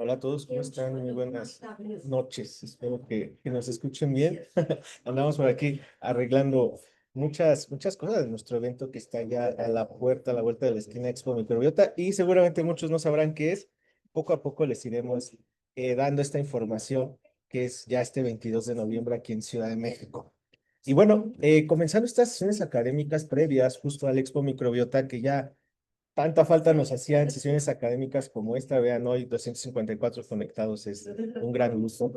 Hola a todos, ¿cómo están? Muy buenas noches. Espero que nos escuchen bien. Andamos por aquí arreglando muchas cosas de nuestro evento que está ya a la puerta, a la vuelta de la esquina Expo Microbiota, y seguramente muchos no sabrán qué es. Poco a poco les iremos dando esta información que es ya este 22 de noviembre aquí en Ciudad de México. Y bueno, comenzando estas sesiones académicas previas justo al Expo Microbiota, que ya tanta falta nos hacían sesiones académicas como esta. Vean, hoy 254 conectados, es un gran gusto.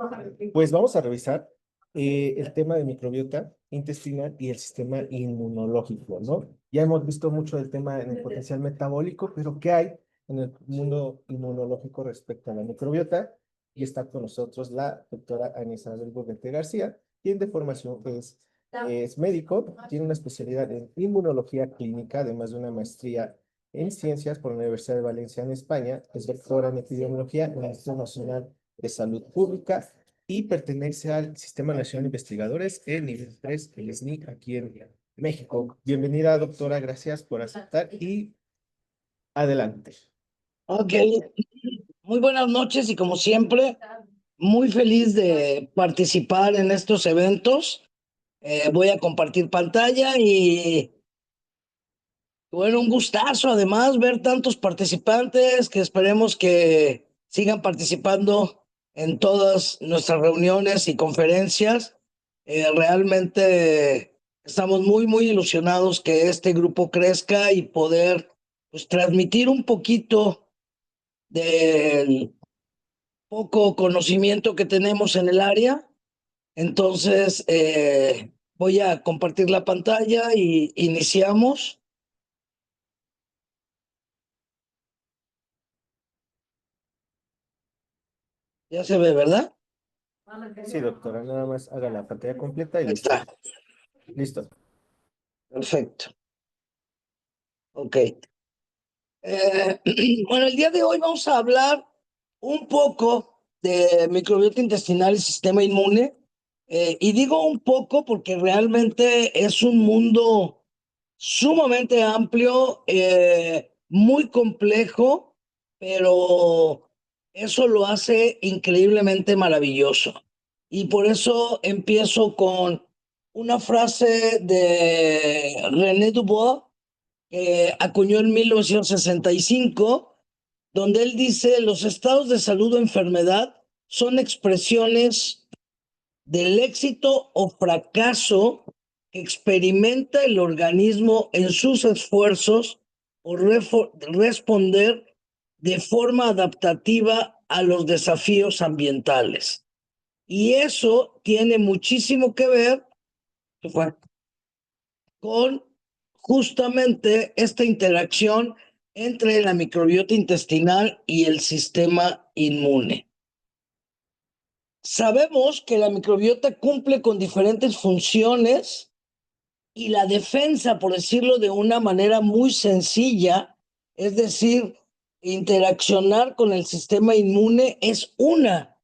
Pues vamos a revisar el tema de microbiota intestinal y el sistema inmunológico, ¿no? Ya hemos visto mucho del tema en el potencial metabólico, pero ¿qué hay en el mundo inmunológico respecto a la microbiota? Y está con nosotros la doctora Ana Isabel Burguete García, quien de formación es médico, tiene una especialidad en inmunología clínica, además de una maestría en Ciencias por la Universidad de Valencia en España, es doctora en epidemiología en el Instituto Nacional de Salud Pública y pertenece al Sistema Nacional de Investigadores, el nivel 3, el SNI, aquí en México. Bienvenida, doctora, gracias por aceptar y adelante. Ok, muy buenas noches y como siempre, muy feliz de participar en estos eventos. Voy a compartir pantalla y bueno, un gustazo además ver tantos participantes que esperemos que sigan participando en todas nuestras reuniones y conferencias. Realmente estamos muy ilusionados que este grupo crezca y poder pues transmitir un poquito del poco conocimiento que tenemos en el área. Entonces, voy a compartir la pantalla y iniciamos. Ya se ve, ¿verdad? Sí, doctora, nada más haga la pantalla completa y Ahí listo. está. Listo. Perfecto. Ok. Bueno, el día de hoy vamos a hablar un poco de microbiota intestinal y sistema inmune. Y digo un poco porque realmente es un mundo sumamente amplio, muy complejo, pero eso lo hace increíblemente maravilloso. Y por eso empiezo con una frase de René Dubois, que acuñó en 1965, donde él dice: los estados de salud o enfermedad son expresiones del éxito o fracaso que experimenta el organismo en sus esfuerzos por responder de forma adaptativa a los desafíos ambientales. Y eso tiene muchísimo que ver con justamente esta interacción entre la microbiota intestinal y el sistema inmune. Sabemos que la microbiota cumple con diferentes funciones y la defensa, por decirlo de una manera muy sencilla, es decir, interaccionar con el sistema inmune, es una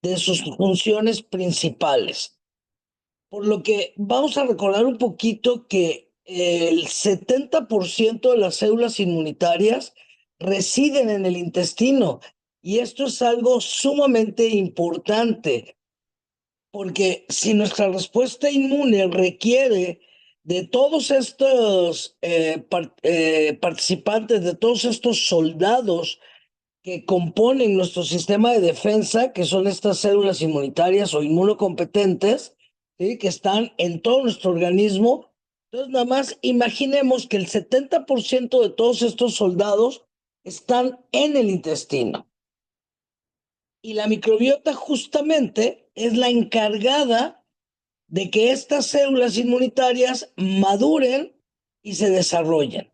de sus funciones principales. Por lo que vamos a recordar un poquito que el 70% de las células inmunitarias residen en el intestino, y esto es algo sumamente importante, porque si nuestra respuesta inmune requiere de todos estos participantes, de todos estos soldados que componen nuestro sistema de defensa, que son estas células inmunitarias o inmunocompetentes, ¿sí?, que están en todo nuestro organismo. Entonces, nada más imaginemos que el 70% de todos estos soldados están en el intestino. Y la microbiota justamente es la encargada de que estas células inmunitarias maduren y se desarrollen.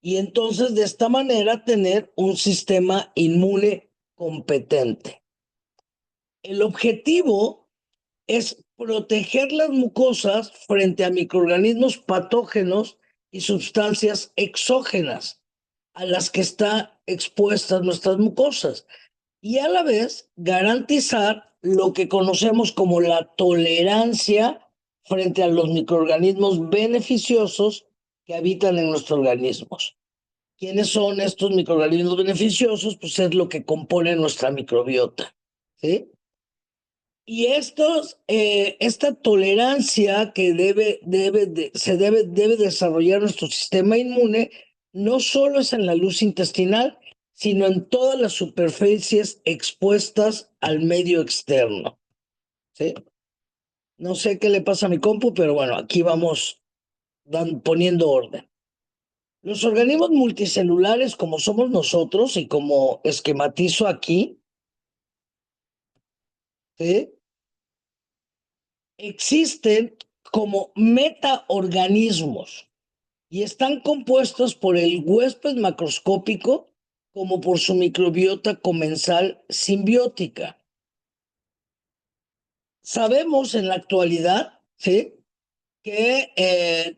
Y entonces de esta manera tener un sistema inmune competente. El objetivo es proteger las mucosas frente a microorganismos patógenos y sustancias exógenas a las que están expuestas nuestras mucosas, y a la vez garantizar lo que conocemos como la tolerancia frente a los microorganismos beneficiosos que habitan en nuestros organismos. ¿Quiénes son estos microorganismos beneficiosos? Pues es lo que compone nuestra microbiota, ¿sí? Y esta tolerancia que debe desarrollar nuestro sistema inmune, no solo es en la luz intestinal, sino en todas las superficies expuestas al medio externo, ¿sí? No sé qué le pasa a mi compu, pero bueno, aquí vamos poniendo orden. Los organismos multicelulares, como somos nosotros y como esquematizo aquí, ¿sí?, existen como metaorganismos y están compuestos por el huésped macroscópico como por su microbiota comensal simbiótica. Sabemos en la actualidad, ¿sí?, que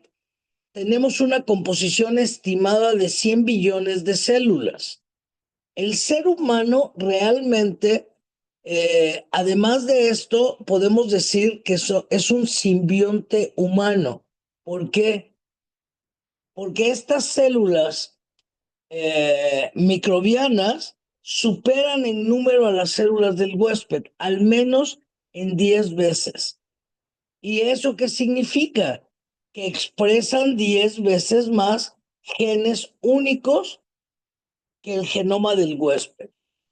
tenemos una composición estimada de 100 billones de células. El ser humano realmente, además de esto, podemos decir que es un simbionte humano. ¿Por qué? Porque estas células microbianas superan en número a las células del huésped, al menos en 10 veces. ¿Y eso qué significa? Que expresan 10 veces más genes únicos que el genoma del huésped.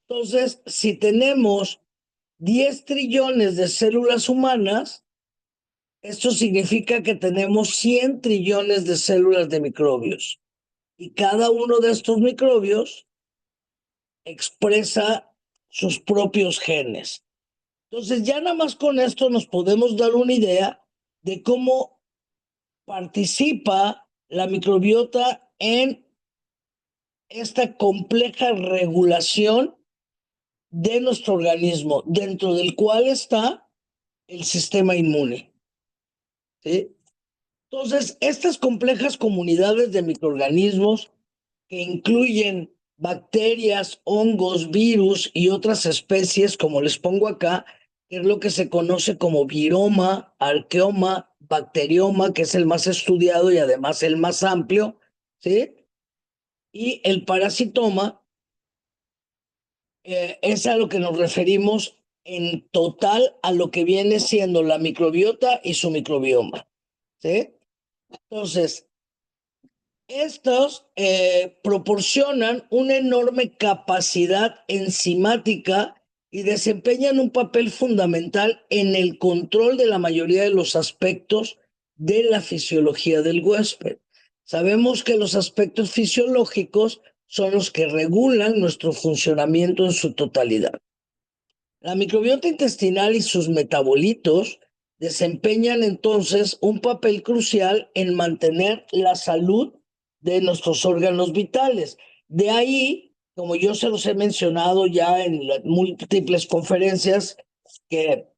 Entonces, si tenemos 10 trillones de células humanas, esto significa que tenemos 100 trillones de células de microbios. Y cada uno de estos microbios expresa sus propios genes. Entonces, ya nada más con esto nos podemos dar una idea de cómo participa la microbiota en esta compleja regulación de nuestro organismo, dentro del cual está el sistema inmune. ¿Sí? Entonces, estas complejas comunidades de microorganismos que incluyen bacterias, hongos, virus y otras especies, como les pongo acá, que es lo que se conoce como viroma, arqueoma, bacterioma, que es el más estudiado y además el más amplio, ¿sí? Y el parasitoma es a lo que nos referimos en total a lo que viene siendo la microbiota y su microbioma, ¿sí? Entonces, estos proporcionan una enorme capacidad enzimática y desempeñan un papel fundamental en el control de la mayoría de los aspectos de la fisiología del huésped. Sabemos que los aspectos fisiológicos son los que regulan nuestro funcionamiento en su totalidad. La microbiota intestinal y sus metabolitos desempeñan entonces un papel crucial en mantener la salud de nuestros órganos vitales. De ahí, como yo se los he mencionado ya en las múltiples conferencias, que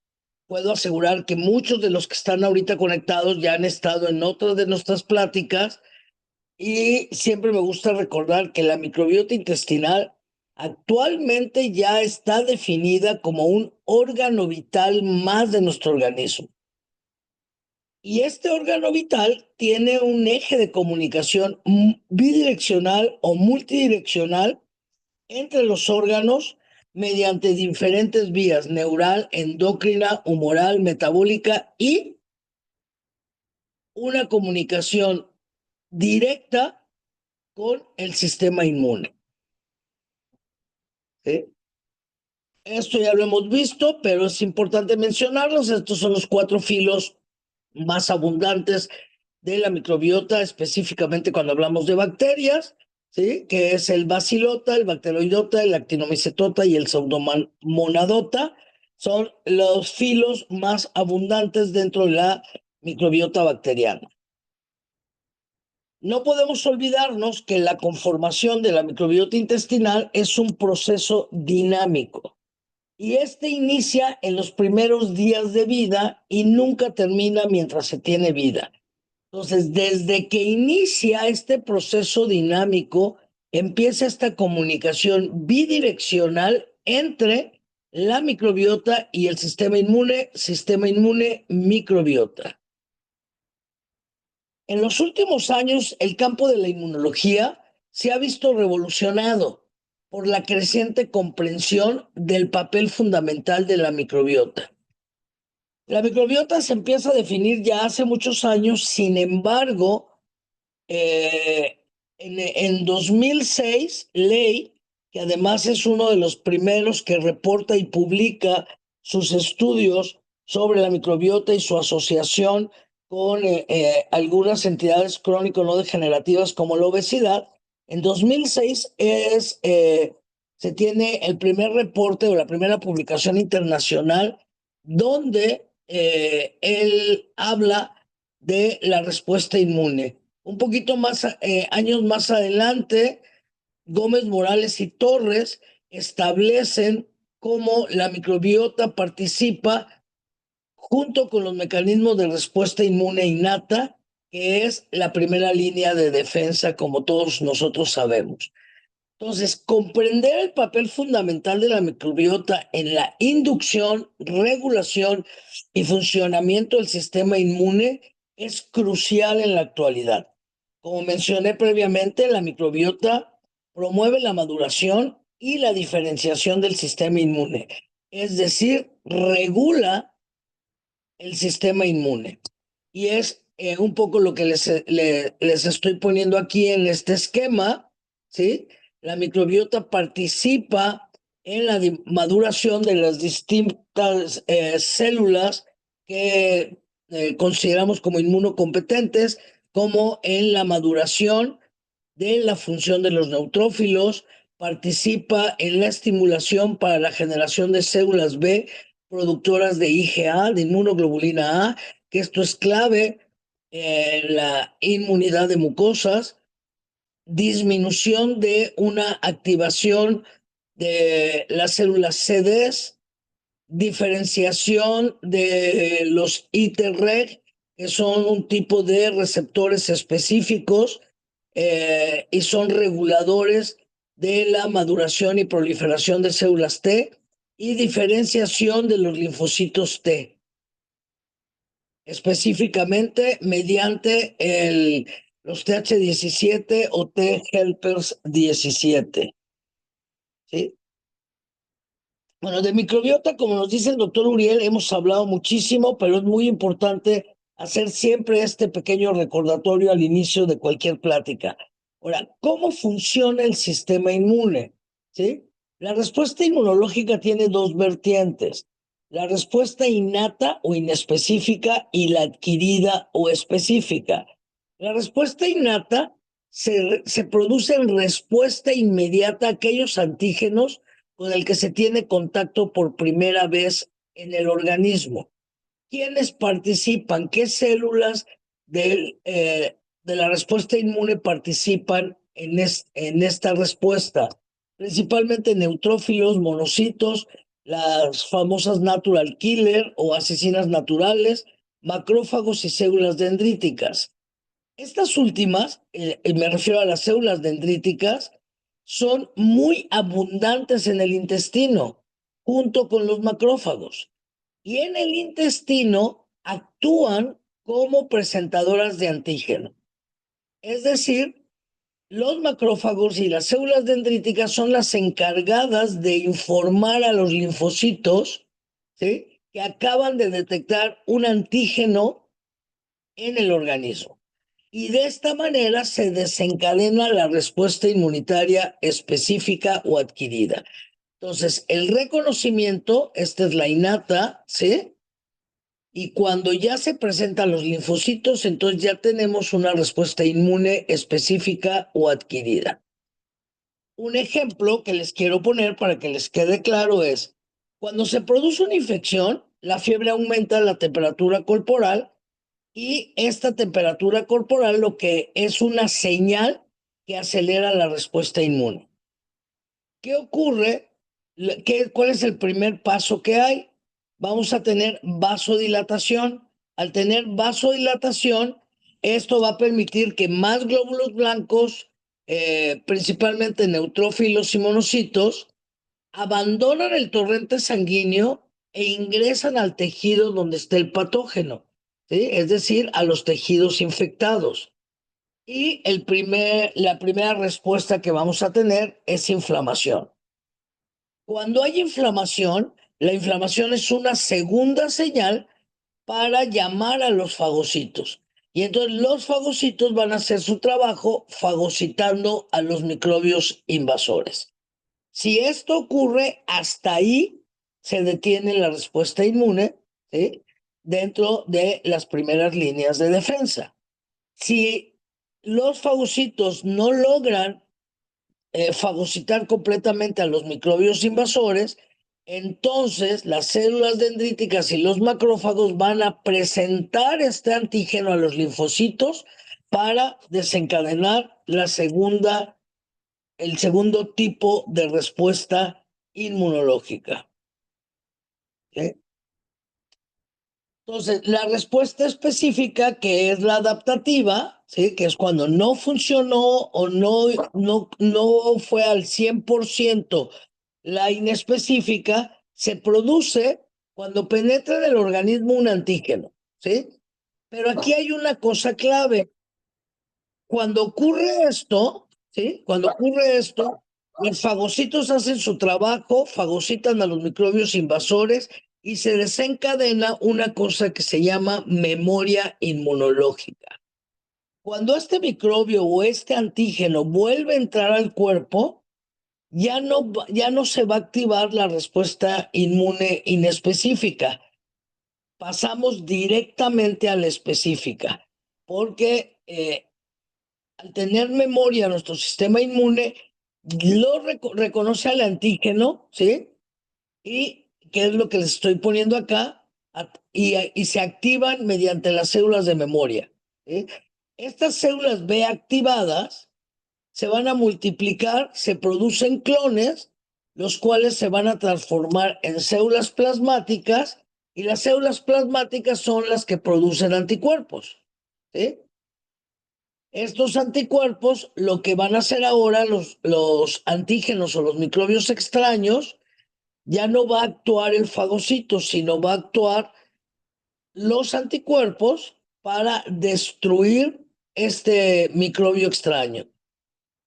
puedo asegurar que muchos de los que están ahorita conectados ya han estado en otras de nuestras pláticas, y siempre me gusta recordar que la microbiota intestinal actualmente ya está definida como un órgano vital más de nuestro organismo. Y este órgano vital tiene un eje de comunicación bidireccional o multidireccional entre los órganos mediante diferentes vías: neural, endocrina, humoral, metabólica, y una comunicación directa con el sistema inmune. ¿Sí? Esto ya lo hemos visto, pero es importante mencionarlos. Estos son los 4 filos más abundantes de la microbiota, específicamente cuando hablamos de bacterias, ¿sí? Que es el bacilota, el bacteroidota, el actinomycetota y el pseudomonadota. Son los filos más abundantes dentro de la microbiota bacteriana. No podemos olvidarnos que la conformación de la microbiota intestinal es un proceso dinámico. Y este inicia en los primeros días de vida y nunca termina mientras se tiene vida. Entonces, desde que inicia este proceso dinámico, empieza esta comunicación bidireccional entre la microbiota y el sistema inmune, microbiota. En los últimos años, el campo de la inmunología se ha visto revolucionado por la creciente comprensión del papel fundamental de la microbiota. La microbiota se empieza a definir ya hace muchos años. Sin embargo, en 2006, Ley, que además es uno de los primeros que reporta y publica sus estudios sobre la microbiota y su asociación con algunas entidades crónico-no degenerativas como la obesidad, en 2006 se tiene el primer reporte o la primera publicación internacional donde él habla de la respuesta inmune. Un poquito más, años más adelante, Gómez, Morales y Torres establecen cómo la microbiota participa junto con los mecanismos de respuesta inmune innata, que es la primera línea de defensa, como todos nosotros sabemos. Entonces, comprender el papel fundamental de la microbiota en la inducción, regulación y funcionamiento del sistema inmune es crucial en la actualidad. Como mencioné previamente, la microbiota promueve la maduración y la diferenciación del sistema inmune, es decir, regula el sistema inmune. Y es un poco lo que les estoy poniendo aquí en este esquema, ¿sí? La microbiota participa en la maduración de las distintas células que consideramos como inmunocompetentes, como en la maduración de la función de los neutrófilos, participa en la estimulación para la generación de células B productoras de IgA, de inmunoglobulina A, que esto es clave en la inmunidad de mucosas, disminución de una activación de las células CDs, diferenciación de los ITREG, que son un tipo de receptores específicos y son reguladores de la maduración y proliferación de células T, y diferenciación de los linfocitos T, específicamente mediante los TH17 o T helpers 17. ¿Sí? Bueno, de microbiota, como nos dice el doctor Uriel, hemos hablado muchísimo, pero es muy importante hacer siempre este pequeño recordatorio al inicio de cualquier plática. Ahora, ¿cómo funciona el sistema inmune? ¿Sí? La respuesta inmunológica tiene dos vertientes: la respuesta innata o inespecífica y la adquirida o específica. La respuesta innata se produce en respuesta inmediata a aquellos antígenos con el que se tiene contacto por primera vez en el organismo. ¿Quiénes participan? ¿Qué células de la respuesta inmune participan en esta respuesta? Principalmente neutrófilos, monocitos, las famosas natural killer o asesinas naturales, macrófagos y células dendríticas. Estas últimas, me refiero a las células dendríticas, son muy abundantes en el intestino, junto con los macrófagos. Y en el intestino actúan como presentadoras de antígeno. Es decir, los macrófagos y las células dendríticas son las encargadas de informar a los linfocitos, ¿sí?, que acaban de detectar un antígeno en el organismo. Y de esta manera se desencadena la respuesta inmunitaria específica o adquirida. Entonces, el reconocimiento, esta es la innata, ¿sí? Y cuando ya se presentan los linfocitos, entonces ya tenemos una respuesta inmune específica o adquirida. Un ejemplo que les quiero poner para que les quede claro es: cuando se produce una infección, la fiebre aumenta la temperatura corporal, y esta temperatura corporal lo que es una señal que acelera la respuesta inmune. ¿Qué ocurre? ¿Cuál es el primer paso que hay? Vamos a tener vasodilatación. Al tener vasodilatación, esto va a permitir que más glóbulos blancos, principalmente neutrófilos y monocitos, abandonan el torrente sanguíneo e ingresan al tejido donde está el patógeno, ¿sí? Es decir, a los tejidos infectados. Y la primera respuesta que vamos a tener es inflamación. Cuando hay inflamación, la inflamación es una segunda señal para llamar a los fagocitos. Y entonces los fagocitos van a hacer su trabajo fagocitando a los microbios invasores. Si esto ocurre, hasta ahí se detiene la respuesta inmune, ¿sí?, dentro de las primeras líneas de defensa. Si los fagocitos no logran fagocitar completamente a los microbios invasores, entonces las células dendríticas y los macrófagos van a presentar este antígeno a los linfocitos para desencadenar el segundo tipo de respuesta inmunológica. ¿Sí? Entonces, la respuesta específica, que es la adaptativa, ¿sí?, que es cuando no funcionó o no fue al 100% la inespecífica, se produce cuando penetra en el organismo un antígeno, ¿sí? Pero aquí hay una cosa clave. Cuando ocurre esto, ¿sí? Cuando ocurre esto, los fagocitos hacen su trabajo, fagocitan a los microbios invasores y se desencadena una cosa que se llama memoria inmunológica. Cuando este microbio o este antígeno vuelve a entrar al cuerpo, ya no se va a activar la respuesta inmune inespecífica. Pasamos directamente a la específica, porque al tener memoria nuestro sistema inmune reconoce al antígeno, ¿sí? Y qué es lo que les estoy poniendo acá, y se activan mediante las células de memoria, ¿sí? Estas células B activadas se van a multiplicar, se producen clones, los cuales se van a transformar en células plasmáticas, y las células plasmáticas son las que producen anticuerpos, ¿sí? Estos anticuerpos, lo que van a hacer ahora los antígenos o los microbios extraños, ya no va a actuar el fagocito, sino va a actuar los anticuerpos para destruir este microbio extraño.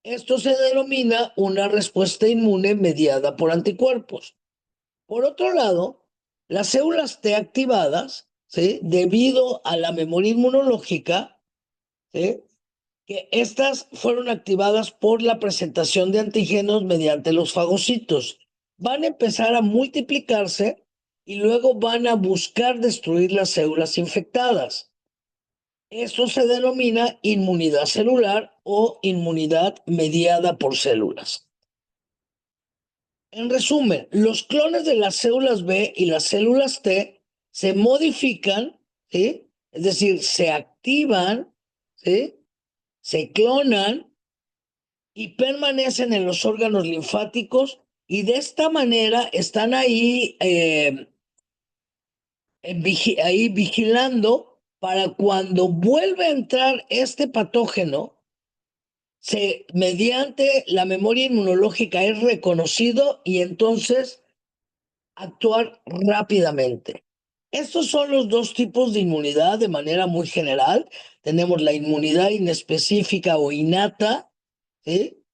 Esto se denomina una respuesta inmune mediada por anticuerpos. Por otro lado, las células T activadas, ¿sí? Debido a la memoria inmunológica, ¿sí? Que estas fueron activadas por la presentación de antígenos mediante los fagocitos. Van a empezar a multiplicarse y luego van a buscar destruir las células infectadas. Esto se denomina inmunidad celular o inmunidad mediada por células. En resumen, los clones de las células B y las células T se modifican, ¿sí? Es decir, se activan, ¿sí? Se clonan y permanecen en los órganos linfáticos, y de esta manera están ahí, ahí vigilando para cuando vuelve a entrar este patógeno, mediante la memoria inmunológica es reconocido y entonces actuar rápidamente. Estos son los dos tipos de inmunidad de manera muy general. Tenemos la inmunidad inespecífica o innata, ¿sí?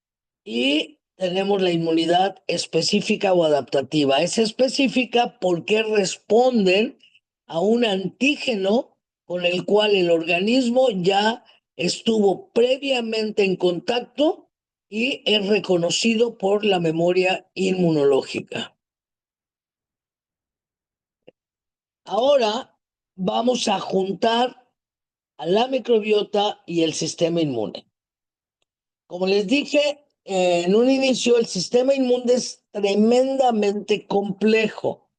Y tenemos la inmunidad específica o adaptativa. Es específica porque responden a un antígeno con el cual el organismo ya estuvo previamente en contacto y es reconocido por la memoria inmunológica. Ahora vamos a juntar a la microbiota y el sistema inmune. Como les dije en un inicio, el sistema inmune es tremendamente complejo.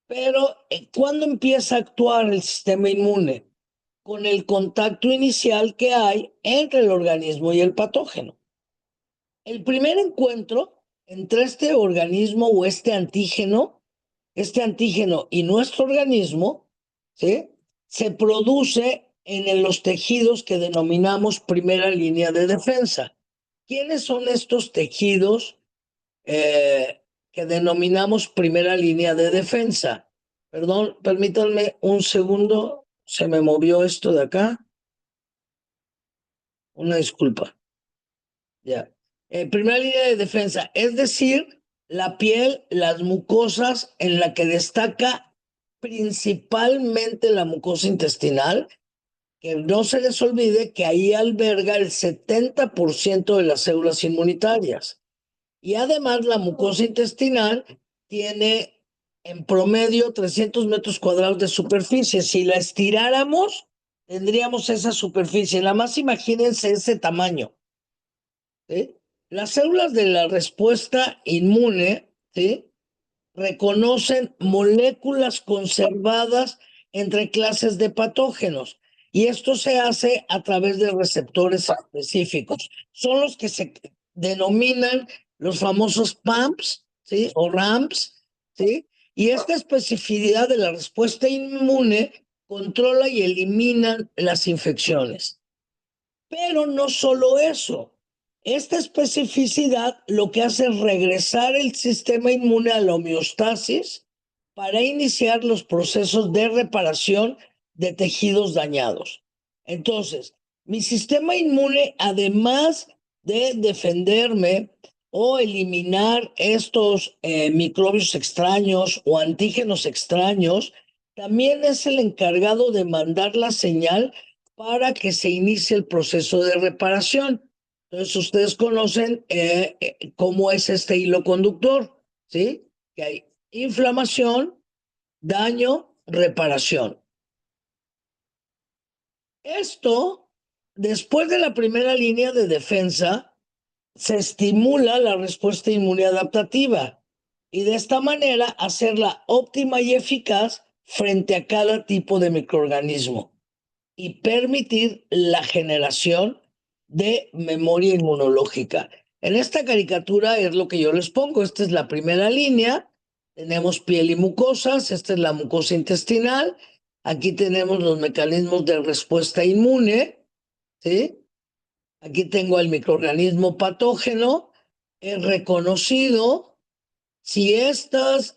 Pero ¿cuándo empieza a actuar el sistema inmune? Con el contacto inicial que hay entre el organismo y el patógeno. El primer encuentro entre este organismo o este antígeno y nuestro organismo, ¿sí? Se produce en los tejidos que denominamos primera línea de defensa. ¿Quiénes son estos tejidos que denominamos primera línea de defensa? Perdón, permítanme un segundo, se me movió esto de acá. Una disculpa. Ya. Primera línea de defensa, es decir, la piel, las mucosas, en la que destaca principalmente la mucosa intestinal, que no se les olvide que ahí alberga el 70% de las células inmunitarias. Y además la mucosa intestinal tiene en promedio 300 metros cuadrados de superficie. Si la estiráramos, tendríamos esa superficie. Nada más imagínense ese tamaño, ¿sí? Las células de la respuesta inmune, ¿sí? Reconocen moléculas conservadas entre clases de patógenos, y esto se hace a través de receptores específicos. Son los que se denominan los famosos PAMPs, ¿sí? O RAMPs, ¿sí? Y esta especificidad de la respuesta inmune controla y elimina las infecciones. Pero no solo eso. Esta especificidad lo que hace es regresar el sistema inmune a la homeostasis para iniciar los procesos de reparación de tejidos dañados. Entonces, mi sistema inmune, además de defenderme o eliminar estos microbios extraños o antígenos extraños, también es el encargado de mandar la señal para que se inicie el proceso de reparación. Entonces, ustedes conocen cómo es este hilo conductor, ¿sí? Que hay inflamación, daño, reparación. Esto, después de la primera línea de defensa, se estimula la respuesta inmune adaptativa y de esta manera hacerla óptima y eficaz frente a cada tipo de microorganismo y permitir la generación de memoria inmunológica. En esta caricatura es lo que yo les pongo. Esta es la primera línea. Tenemos piel y mucosas. Esta es la mucosa intestinal. Aquí tenemos los mecanismos de respuesta inmune, ¿sí? Aquí tengo el microorganismo patógeno. Es reconocido. Si estos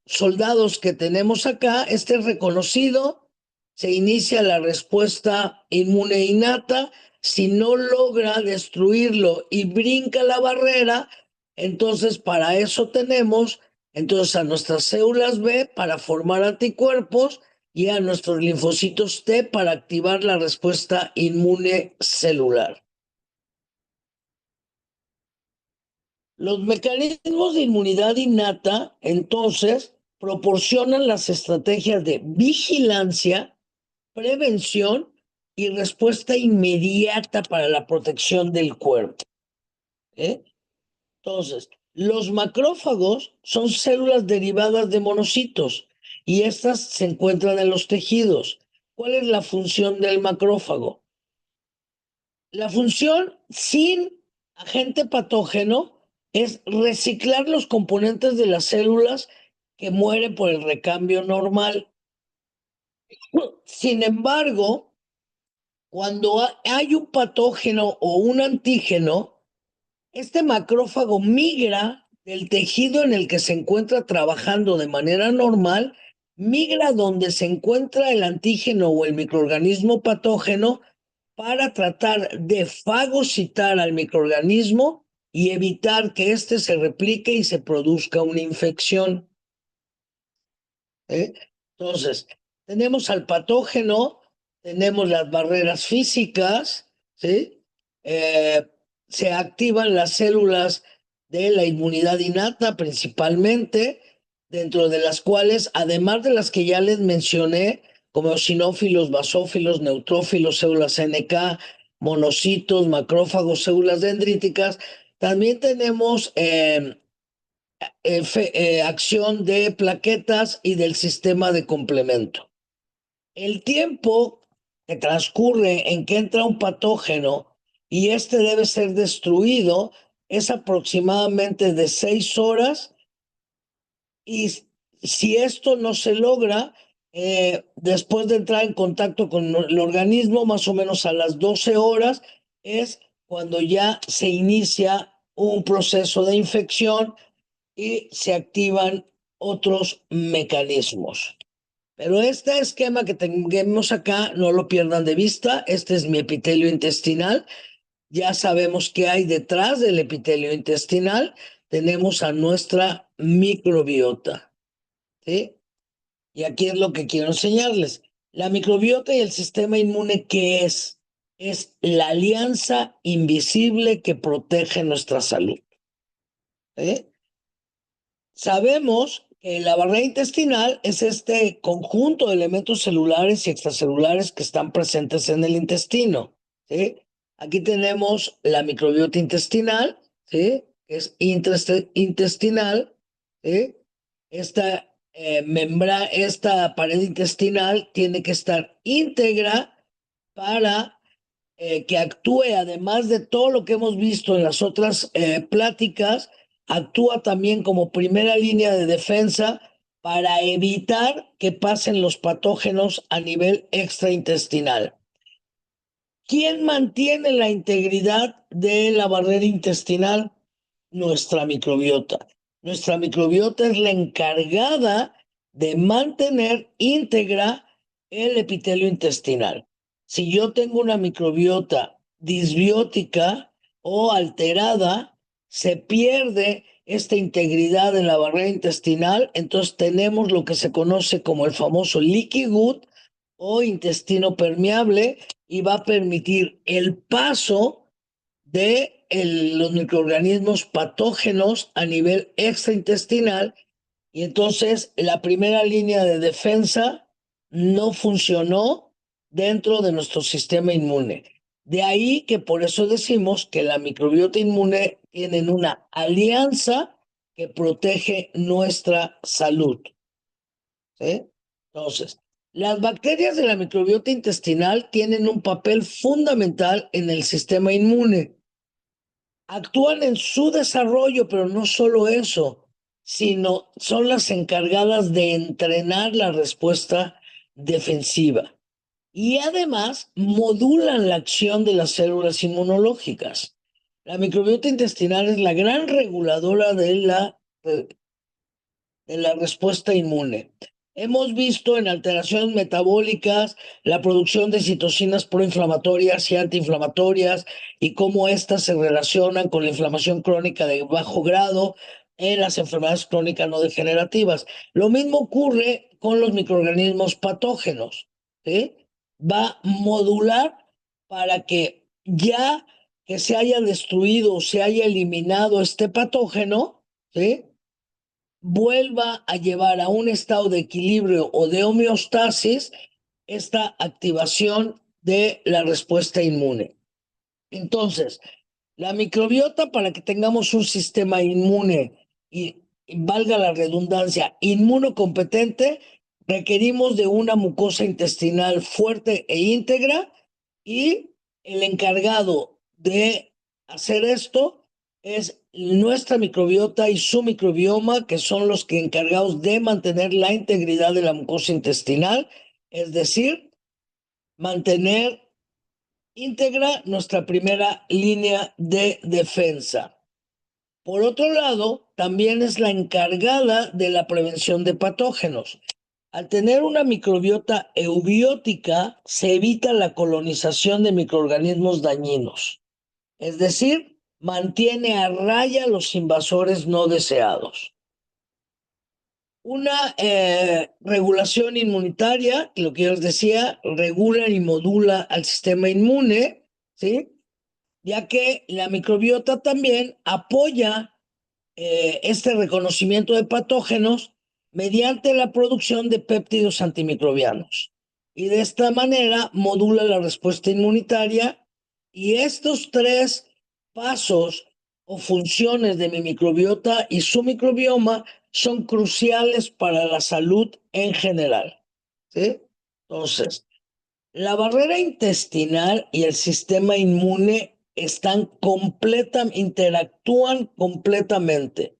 soldados que tenemos acá, este es reconocido, se inicia la respuesta inmune innata. Si no logra destruirlo y brinca la barrera, entonces para eso tenemos entonces a nuestras células B para formar anticuerpos y a nuestros linfocitos T para activar la respuesta inmune celular. Los mecanismos de inmunidad innata, entonces, proporcionan las estrategias de vigilancia, prevención y respuesta inmediata para la protección del cuerpo. Entonces, los macrófagos son células derivadas de monocitos y estas se encuentran en los tejidos. ¿Cuál es la función del macrófago? La función sin agente patógeno es reciclar los componentes de las células que mueren por el recambio normal. Sin embargo, cuando hay un patógeno o un antígeno, este macrófago migra del tejido en el que se encuentra trabajando de manera normal, migra donde se encuentra el antígeno o el microorganismo patógeno para tratar de fagocitar al microorganismo y evitar que éste se replique y se produzca una infección. Entonces, tenemos al patógeno, tenemos las barreras físicas, ¿sí? Se activan las células de la inmunidad innata principalmente, dentro de las cuales, además de las que ya les mencioné, como eosinófilos, basófilos, neutrófilos, células NK, monocitos, macrófagos, células dendríticas, también tenemos acción de plaquetas y del sistema de complemento. El tiempo que transcurre en que entra un patógeno y este debe ser destruido es aproximadamente de 6 horas, y si esto no se logra, después de entrar en contacto con el organismo, más o menos a las 12 horas, es cuando ya se inicia un proceso de infección y se activan otros mecanismos. Pero este esquema que tenemos acá, no lo pierdan de vista. Este es mi epitelio intestinal. Ya sabemos qué hay detrás del epitelio intestinal. Tenemos a nuestra microbiota, ¿sí? Y aquí es lo que quiero enseñarles. La microbiota y el sistema inmune, ¿qué es? Es la alianza invisible que protege nuestra salud. Sabemos que la barrera intestinal es este conjunto de elementos celulares y extracelulares que están presentes en el intestino, ¿sí? Aquí tenemos la microbiota intestinal, ¿sí? Que es intraintestinal, ¿sí? Esta esta pared intestinal tiene que estar íntegra para que actúe, además de todo lo que hemos visto en las otras pláticas, actúa también como primera línea de defensa para evitar que pasen los patógenos a nivel extraintestinal. ¿Quién mantiene la integridad de la barrera intestinal? Nuestra microbiota. Nuestra microbiota es la encargada de mantener íntegra el epitelio intestinal. Si yo tengo una microbiota disbiótica o alterada, se pierde esta integridad en la barrera intestinal, entonces tenemos lo que se conoce como el famoso leaky gut o intestino permeable y va a permitir el paso de los microorganismos patógenos a nivel extraintestinal y entonces la primera línea de defensa no funcionó dentro de nuestro sistema inmune. De ahí que por eso decimos que la microbiota inmune tiene una alianza que protege nuestra salud. ¿Sí? Entonces, las bacterias de la microbiota intestinal tienen un papel fundamental en el sistema inmune. Actúan en su desarrollo, pero no solo eso, sino son las encargadas de entrenar la respuesta defensiva. Y además modulan la acción de las células inmunológicas. La microbiota intestinal es la gran reguladora de la respuesta inmune. Hemos visto en alteraciones metabólicas la producción de citocinas proinflamatorias y antiinflamatorias y cómo éstas se relacionan con la inflamación crónica de bajo grado en las enfermedades crónicas no degenerativas. Lo mismo ocurre con los microorganismos patógenos, ¿sí? Va a modular para que ya que se haya destruido o se haya eliminado este patógeno, ¿sí? Vuelva a llevar a un estado de equilibrio o de homeostasis esta activación de la respuesta inmune. Entonces, la microbiota, para que tengamos un sistema inmune y valga la redundancia, inmunocompetente, requerimos de una mucosa intestinal fuerte e íntegra y el encargado de hacer esto es nuestra microbiota y su microbioma, que son los que encargados de mantener la integridad de la mucosa intestinal, es decir, mantener íntegra nuestra primera línea de defensa. Por otro lado, también es la encargada de la prevención de patógenos. Al tener una microbiota eubiótica, se evita la colonización de microorganismos dañinos, es decir, mantiene a raya los invasores no deseados. Una regulación inmunitaria, lo que yo les decía, regula y modula al sistema inmune, ¿sí? Ya que la microbiota también apoya este reconocimiento de patógenos mediante la producción de péptidos antimicrobianos. Y de esta manera modula la respuesta inmunitaria y estos tres pasos o funciones de mi microbiota y su microbioma son cruciales para la salud en general. ¿Sí? Entonces, la barrera intestinal y el sistema inmune interactúan completamente.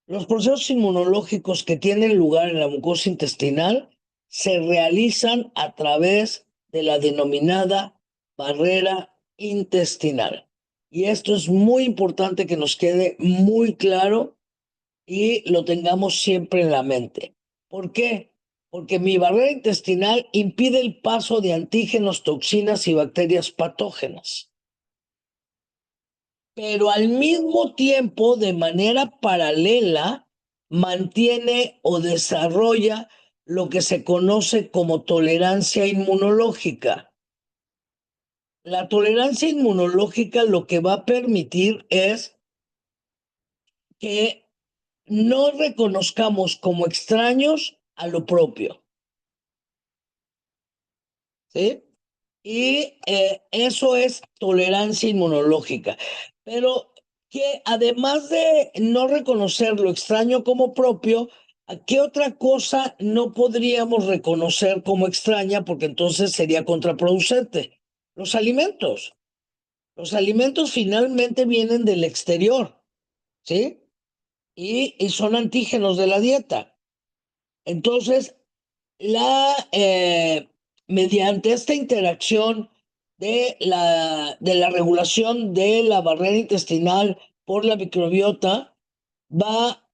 Los procesos inmunológicos que tienen lugar en la mucosa intestinal se realizan a través de la denominada barrera intestinal. Y esto es muy importante que nos quede muy claro y lo tengamos siempre en la mente. ¿Por qué? Porque mi barrera intestinal impide el paso de antígenos, toxinas y bacterias patógenas. Pero al mismo tiempo, de manera paralela, mantiene o desarrolla lo que se conoce como tolerancia inmunológica. La tolerancia inmunológica lo que va a permitir es que no reconozcamos como extraños a lo propio. ¿Sí? Y eso es tolerancia inmunológica. Pero que además de no reconocer lo extraño como propio, ¿qué otra cosa no podríamos reconocer como extraña? Porque entonces sería contraproducente. Los alimentos. Los alimentos finalmente vienen del exterior, ¿sí? Y son antígenos de la dieta. Entonces, mediante esta interacción de la regulación de la barrera intestinal por la microbiota, va a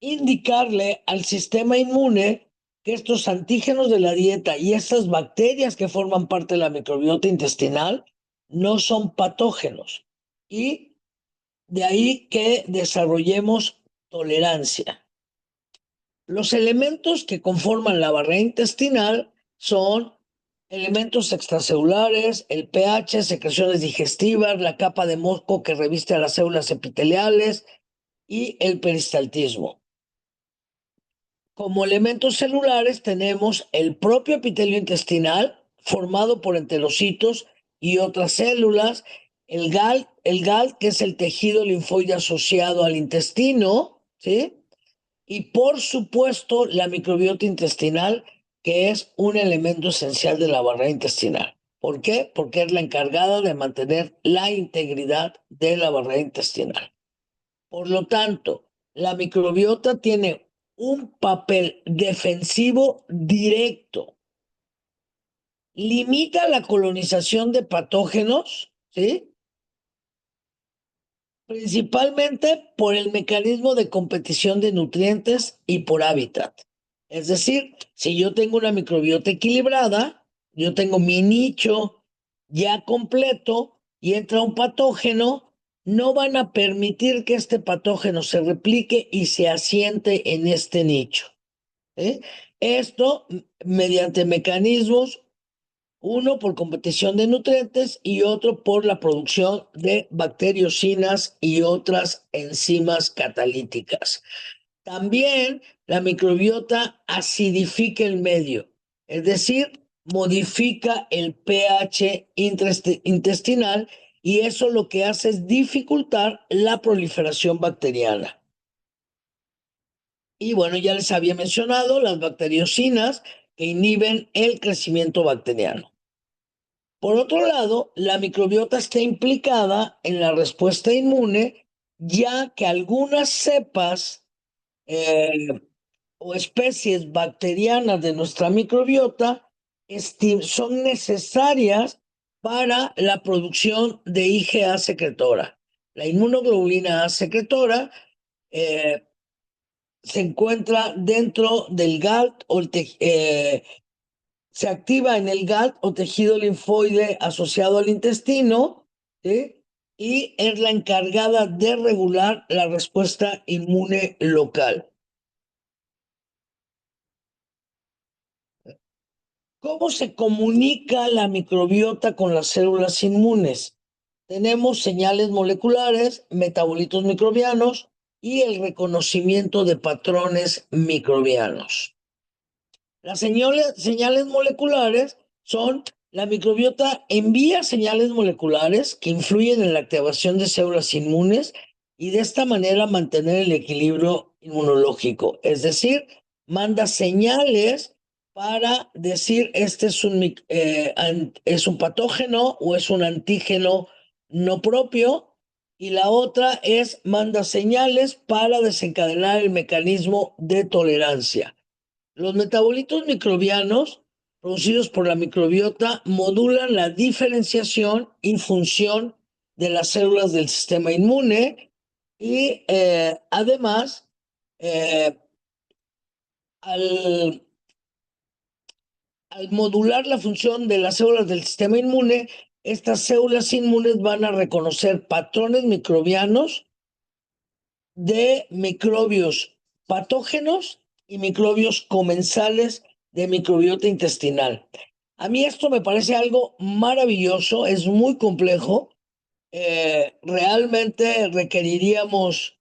indicarle al sistema inmune que estos antígenos de la dieta y estas bacterias que forman parte de la microbiota intestinal no son patógenos. Y de ahí que desarrollemos tolerancia. Los elementos que conforman la barrera intestinal son elementos extracelulares, el pH, secreciones digestivas, la capa de moco que reviste a las células epiteliales y el peristaltismo. Como elementos celulares tenemos el propio epitelio intestinal formado por enterocitos y otras células, el GAL, que es el tejido linfoide asociado al intestino, ¿sí? Y por supuesto la microbiota intestinal, que es un elemento esencial de la barrera intestinal. ¿Por qué? Porque es la encargada de mantener la integridad de la barrera intestinal. Por lo tanto, la microbiota tiene un papel defensivo directo. Limita la colonización de patógenos, ¿sí? Principalmente por el mecanismo de competición de nutrientes y por hábitat. Es decir, si yo tengo una microbiota equilibrada, yo tengo mi nicho ya completo y entra un patógeno, no van a permitir que este patógeno se replique y se asiente en este nicho. Esto mediante mecanismos, uno por competición de nutrientes y otro por la producción de bacteriocinas y otras enzimas catalíticas. También la microbiota acidifica el medio, es decir, modifica el pH intestinal y eso lo que hace es dificultar la proliferación bacteriana. Y bueno, ya les había mencionado las bacteriocinas que inhiben el crecimiento bacteriano. Por otro lado, la microbiota está implicada en la respuesta inmune, ya que algunas cepas o especies bacterianas de nuestra microbiota son necesarias para la producción de IgA secretora. La inmunoglobulina A secretora se encuentra dentro del GALT o se activa en el GALT o tejido linfoide asociado al intestino, ¿sí? Y es la encargada de regular la respuesta inmune local. ¿Cómo se comunica la microbiota con las células inmunes? Tenemos señales moleculares, metabolitos microbianos y el reconocimiento de patrones microbianos. Las señales moleculares son, la microbiota envía señales moleculares que influyen en la activación de células inmunes y de esta manera mantener el equilibrio inmunológico. Es decir, manda señales para decir este es un patógeno o es un antígeno no propio. Y la otra es manda señales para desencadenar el mecanismo de tolerancia. Los metabolitos microbianos producidos por la microbiota modulan la diferenciación y función de las células del sistema inmune y además al, al modular la función de las células del sistema inmune, estas células inmunes van a reconocer patrones microbianos de microbios patógenos y microbios comensales de microbiota intestinal. A mí esto me parece algo maravilloso, es muy complejo. Realmente requeriríamos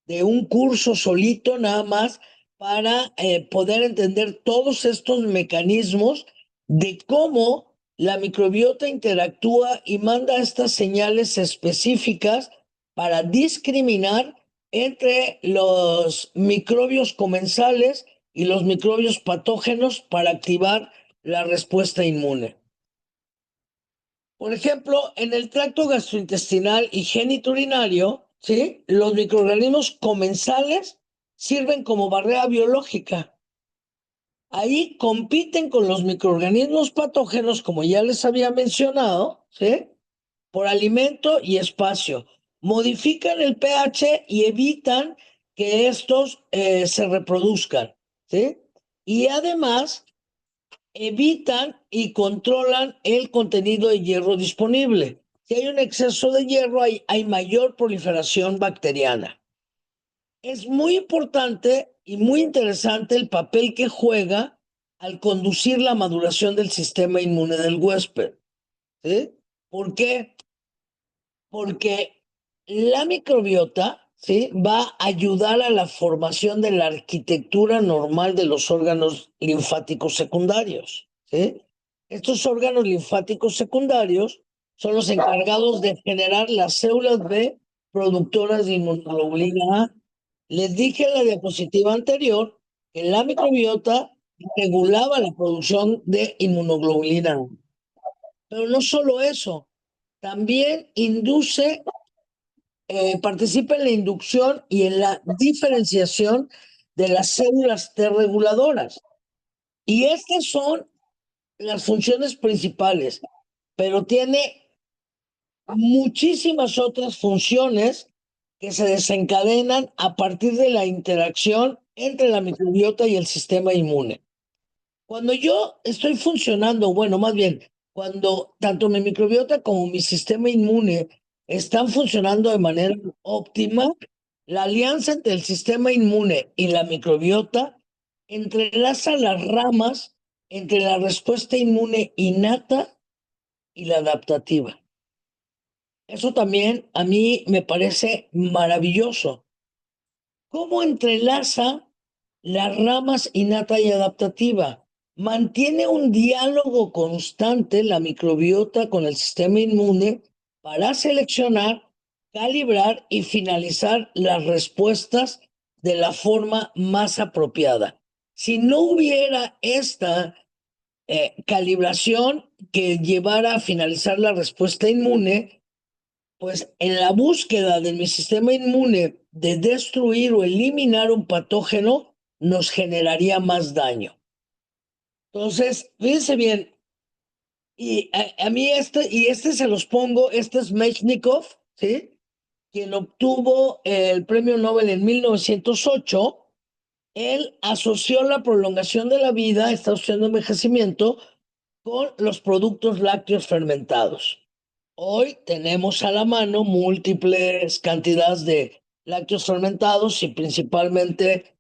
de un curso solito nada más para poder entender todos estos mecanismos de cómo la microbiota interactúa y manda estas señales específicas para discriminar entre los microbios comensales y los microbios patógenos para activar la respuesta inmune. Por ejemplo, en el tracto gastrointestinal y genitourinario, ¿sí? Los microorganismos comensales sirven como barrera biológica. Ahí compiten con los microorganismos patógenos, como ya les había mencionado, ¿sí? Por alimento y espacio. Modifican el pH y evitan que estos se reproduzcan, ¿sí? y además evitan y controlan el contenido de hierro disponible. Si hay un exceso de hierro, hay mayor proliferación bacteriana. Es muy importante y muy interesante el papel que juega al conducir la maduración del sistema inmune del huésped. ¿Sí? ¿Por qué? Porque la microbiota, ¿sí?, va a ayudar a la formación de la arquitectura normal de los órganos linfáticos secundarios. ¿Sí? Estos órganos linfáticos secundarios son los encargados de generar las células B productoras de inmunoglobulina A. Les dije en la diapositiva anterior que la microbiota regulaba la producción de inmunoglobulina A. Pero no solo eso, también participa en la inducción y en la diferenciación de las células T reguladoras. Y estas son las funciones principales, pero tiene muchísimas otras funciones que se desencadenan a partir de la interacción entre la microbiota y el sistema inmune. Cuando yo estoy funcionando, bueno, más bien, cuando tanto mi microbiota como mi sistema inmune están funcionando de manera óptima, la alianza entre el sistema inmune y la microbiota entrelaza las ramas entre la respuesta inmune innata y la adaptativa. Eso también a mí me parece maravilloso. ¿Cómo entrelaza las ramas innata y adaptativa? Mantiene un diálogo constante la microbiota con el sistema inmune para seleccionar, calibrar y finalizar las respuestas de la forma más apropiada. Si no hubiera esta calibración que llevara a finalizar la respuesta inmune, pues en la búsqueda de mi sistema inmune de destruir o eliminar un patógeno, nos generaría más daño. Entonces, fíjense bien, y a mí este se los pongo, este es Mechnikov, ¿sí?, quien obtuvo el premio Nobel en 1908. Él asoció la prolongación de la vida, está asociando envejecimiento, con los productos lácteos fermentados. Hoy tenemos a la mano múltiples cantidades de lácteos fermentados y principalmente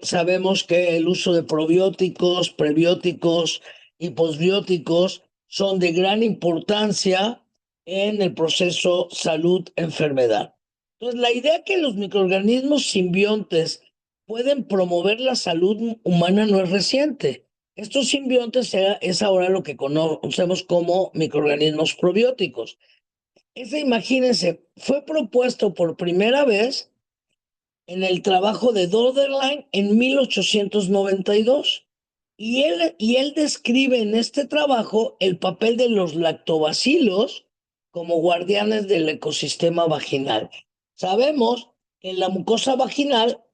sabemos que el uso de probióticos, prebióticos y posbióticos son de gran importancia en el proceso salud-enfermedad. Entonces, la idea que los microorganismos simbiontes pueden promover la salud humana no es reciente. Estos simbiontes es ahora lo que conocemos como microorganismos probióticos. Imagínense, fue propuesto por primera vez en el trabajo de Döderlein en 1892. Y él describe en este trabajo el papel de los lactobacilos como guardianes del ecosistema vaginal. Sabemos que en la mucosa vaginal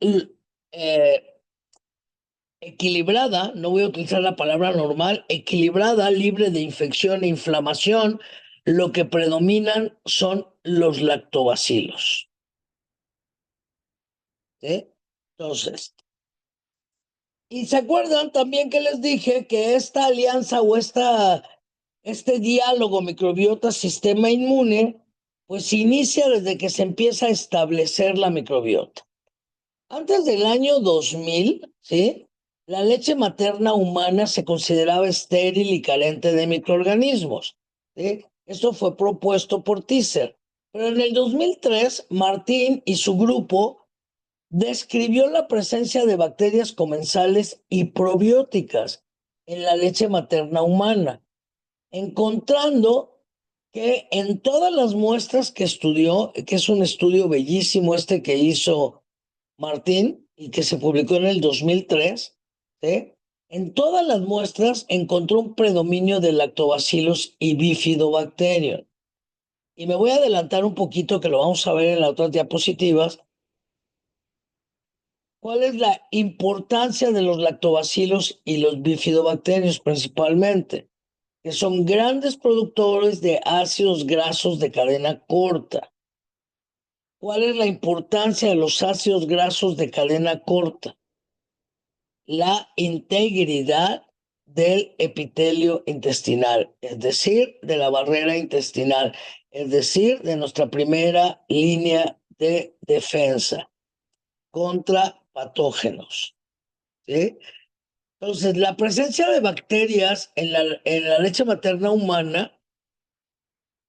equilibrada, no voy a utilizar la palabra normal, equilibrada, libre de infección e inflamación, lo que predominan son los lactobacilos. ¿Sí? Entonces, y se acuerdan también que les dije que esta alianza o este diálogo microbiota-sistema inmune, pues se inicia desde que se empieza a establecer la microbiota. Antes del año 2000, ¿sí?, la leche materna humana se consideraba estéril y carente de microorganismos, ¿sí? Esto fue propuesto por Tisser. Pero en el 2003, Martín y su grupo describió la presencia de bacterias comensales y probióticas en la leche materna humana, encontrando que en todas las muestras que estudió, que es un estudio bellísimo que hizo Martín y que se publicó en el 2003, ¿sí?, en todas las muestras encontró un predominio de lactobacillus y bifidobacterium. Y me voy a adelantar un poquito, que lo vamos a ver en las otras diapositivas. ¿Cuál es la importancia de los lactobacilos y los bifidobacterios principalmente? Que son grandes productores de ácidos grasos de cadena corta. ¿Cuál es la importancia de los ácidos grasos de cadena corta? la integridad del epitelio intestinal, es decir, de la barrera intestinal, es decir, de nuestra primera línea de defensa contra patógenos. ¿Sí? Entonces, la presencia de bacterias en la leche materna humana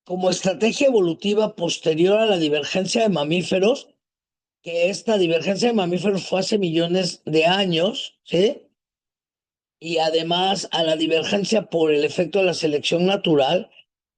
como estrategia evolutiva posterior a la divergencia de mamíferos, que esta divergencia de mamíferos fue hace millones de años, ¿sí? Y además a la divergencia por el efecto de la selección natural.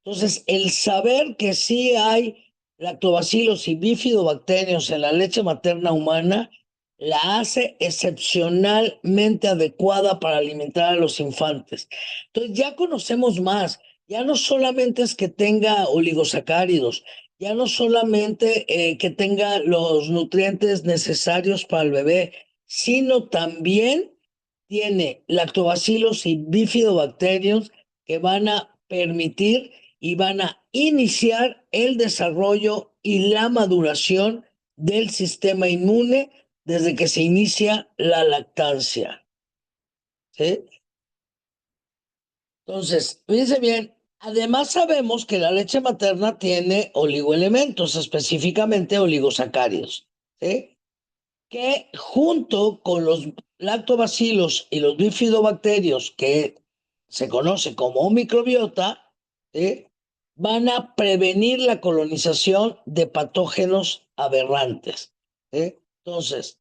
Entonces, el saber que sí hay lactobacilos y bifidobacterios en la leche materna humana la hace excepcionalmente adecuada para alimentar a los infantes. Entonces, ya conocemos más. Ya no solamente es que tenga oligosacáridos, ya no solamente que tenga los nutrientes necesarios para el bebé, sino también tiene lactobacilos y bifidobacterios que van a permitir y van a iniciar el desarrollo y la maduración del sistema inmune desde que se inicia la lactancia. ¿Sí? Entonces, fíjense bien, además sabemos que la leche materna tiene oligoelementos, específicamente oligosacáridos, ¿sí? Que junto con los lactobacilos y los bifidobacterios, que se conoce como microbiota, ¿sí? Van a prevenir la colonización de patógenos aberrantes. ¿Sí? Entonces,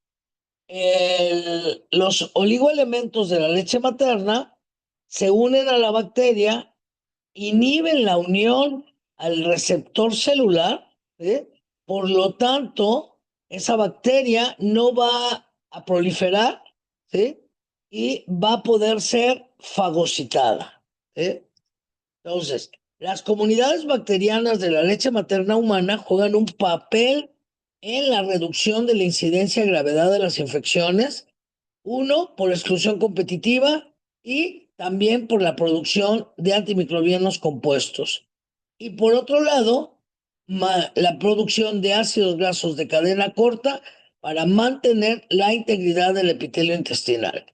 los oligoelementos de la leche materna se unen a la bacteria, inhiben la unión al receptor celular, ¿sí? Por lo tanto, esa bacteria no va a proliferar, ¿sí? Y va a poder ser fagocitada, ¿sí? Entonces, las comunidades bacterianas de la leche materna humana juegan un papel en la reducción de la incidencia y gravedad de las infecciones, uno, por exclusión competitiva y también por la producción de antimicrobianos compuestos. Y por otro lado, la producción de ácidos grasos de cadena corta para mantener la integridad del epitelio intestinal.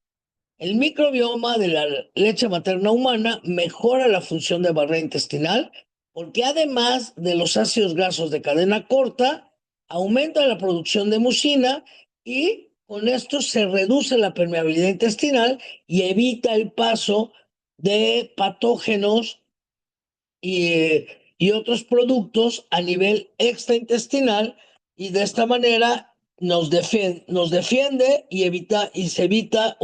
El microbioma de la leche materna humana mejora la función de barrera intestinal porque además de los ácidos grasos de cadena corta, aumenta la producción de mucina y con esto se reduce la permeabilidad intestinal y evita el paso de patógenos y otros productos a nivel extraintestinal y de esta manera nos defiende y se evita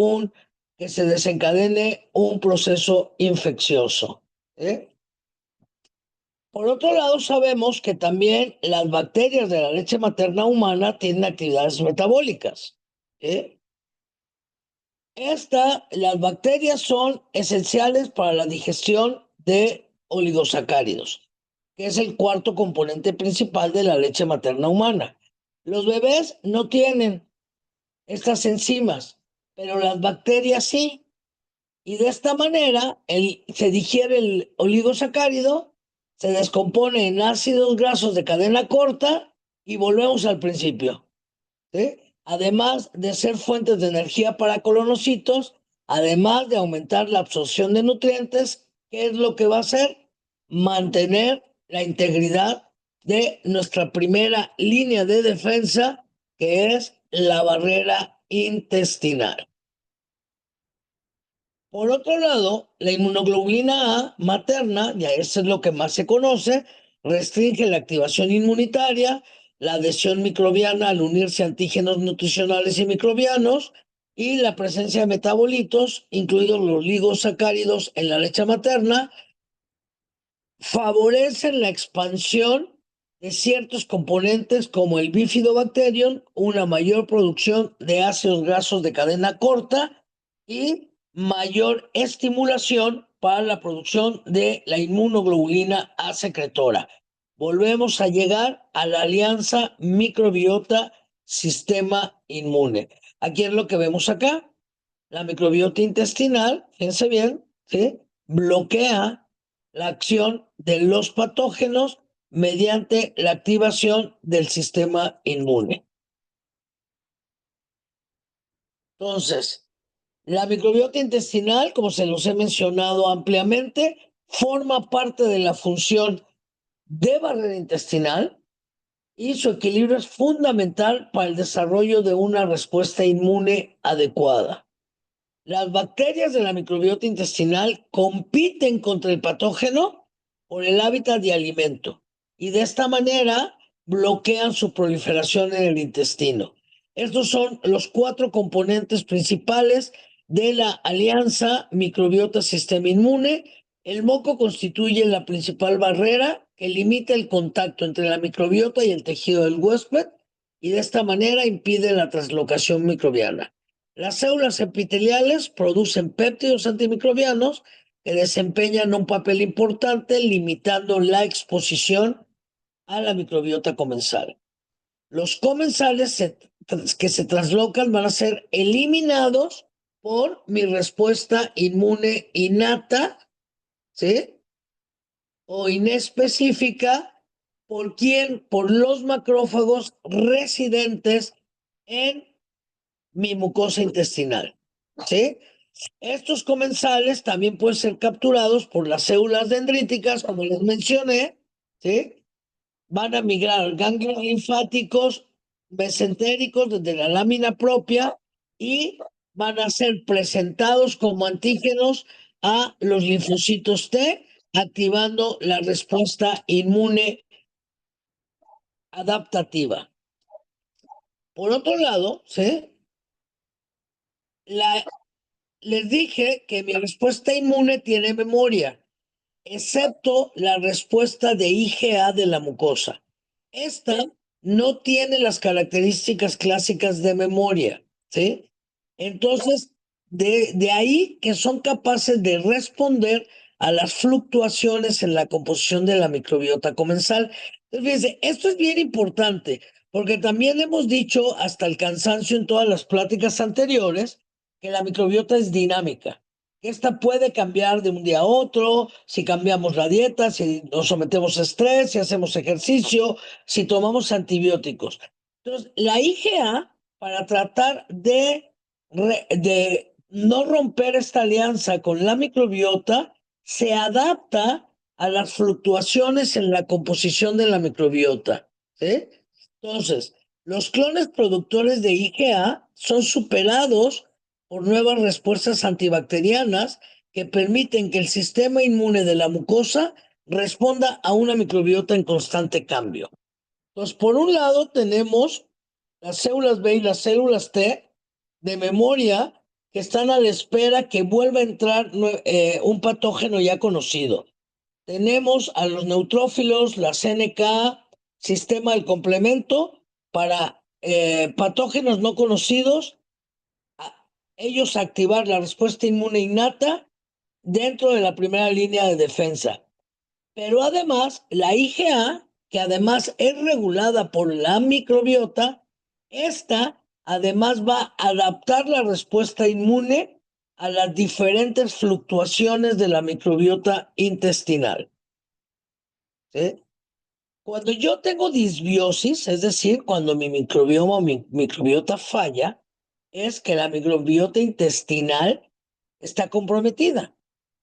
que se desencadene un proceso infeccioso. ¿Eh? Por otro lado, sabemos que también las bacterias de la leche materna humana tienen actividades metabólicas. ¿Eh? Las bacterias son esenciales para la digestión de oligosacáridos, que es el cuarto componente principal de la leche materna humana. Los bebés no tienen estas enzimas, pero las bacterias sí. Y de esta manera se digiere el oligosacárido, se descompone en ácidos grasos de cadena corta y volvemos al principio. ¿Sí? Además de ser fuentes de energía para colonocitos, además de aumentar la absorción de nutrientes, ¿qué es lo que va a hacer? Mantener la integridad de nuestra primera línea de defensa, que es la barrera intestinal. Por otro lado, la inmunoglobulina A materna, y eso es lo que más se conoce, restringe la activación inmunitaria, la adhesión microbiana al unirse antígenos nutricionales y microbianos, y la presencia de metabolitos, incluidos los ligosacáridos en la leche materna, favorecen la expansión de ciertos componentes como el bifidobacterium, una mayor producción de ácidos grasos de cadena corta y mayor estimulación para la producción de la inmunoglobulina A secretora. Volvemos a llegar a la alianza microbiota-sistema inmune. Aquí es lo que vemos acá. La microbiota intestinal, fíjense bien, ¿sí? Bloquea la acción de los patógenos mediante la activación del sistema inmune. Entonces, La microbiota intestinal, como se los he mencionado ampliamente, forma parte de la función de barrera intestinal y su equilibrio es fundamental para el desarrollo de una respuesta inmune adecuada. Las bacterias de la microbiota intestinal compiten contra el patógeno por el hábitat de alimento y de esta manera bloquean su proliferación en el intestino. Estos son los 4 componentes principales de la alianza microbiota-sistema inmune. El moco constituye la principal barrera que limita el contacto entre la microbiota y el tejido del huésped y de esta manera impide la translocación microbiana. Las células epiteliales producen péptidos antimicrobianos que desempeñan un papel importante limitando la exposición a la microbiota comensal. Los comensales que se translocan van a ser eliminados por mi respuesta inmune innata, ¿sí? O inespecífica, ¿por quién? Por los macrófagos residentes en mi mucosa intestinal, ¿sí? Estos comensales también pueden ser capturados por las células dendríticas, como les mencioné, ¿sí? Van a migrar ganglios linfáticos mesentéricos desde la lámina propia y van a ser presentados como antígenos a los linfocitos T, activando la respuesta inmune adaptativa. Por otro lado, ¿sí? Les dije que mi respuesta inmune tiene memoria, excepto la respuesta de IgA de la mucosa. Esta no tiene las características clásicas de memoria, ¿sí? Entonces, de ahí que son capaces de responder a las fluctuaciones en la composición de la microbiota comensal. Entonces, fíjense, esto es bien importante, porque también hemos dicho hasta el cansancio en todas las pláticas anteriores que la microbiota es dinámica. Esta puede cambiar de un día a otro, si cambiamos la dieta, si nos sometemos a estrés, si hacemos ejercicio, si tomamos antibióticos. Entonces, la IgA, para tratar de no romper esta alianza con la microbiota, se adapta a las fluctuaciones en la composición de la microbiota, ¿sí? Entonces, los clones productores de IgA son superados por nuevas respuestas antibacterianas que permiten que el sistema inmune de la mucosa responda a una microbiota en constante cambio. Entonces, por un lado tenemos las células B y las células T de memoria que están a la espera que vuelva a entrar un patógeno ya conocido. Tenemos a los neutrófilos, la CNK, sistema del complemento para patógenos no conocidos, ellos activar la respuesta inmune innata dentro de la primera línea de defensa. Pero además, la IgA, que además es regulada por la microbiota, esta además va a adaptar la respuesta inmune a las diferentes fluctuaciones de la microbiota intestinal. ¿Sí? Cuando yo tengo disbiosis, es decir, cuando mi microbioma o mi microbiota falla, es que la microbiota intestinal está comprometida.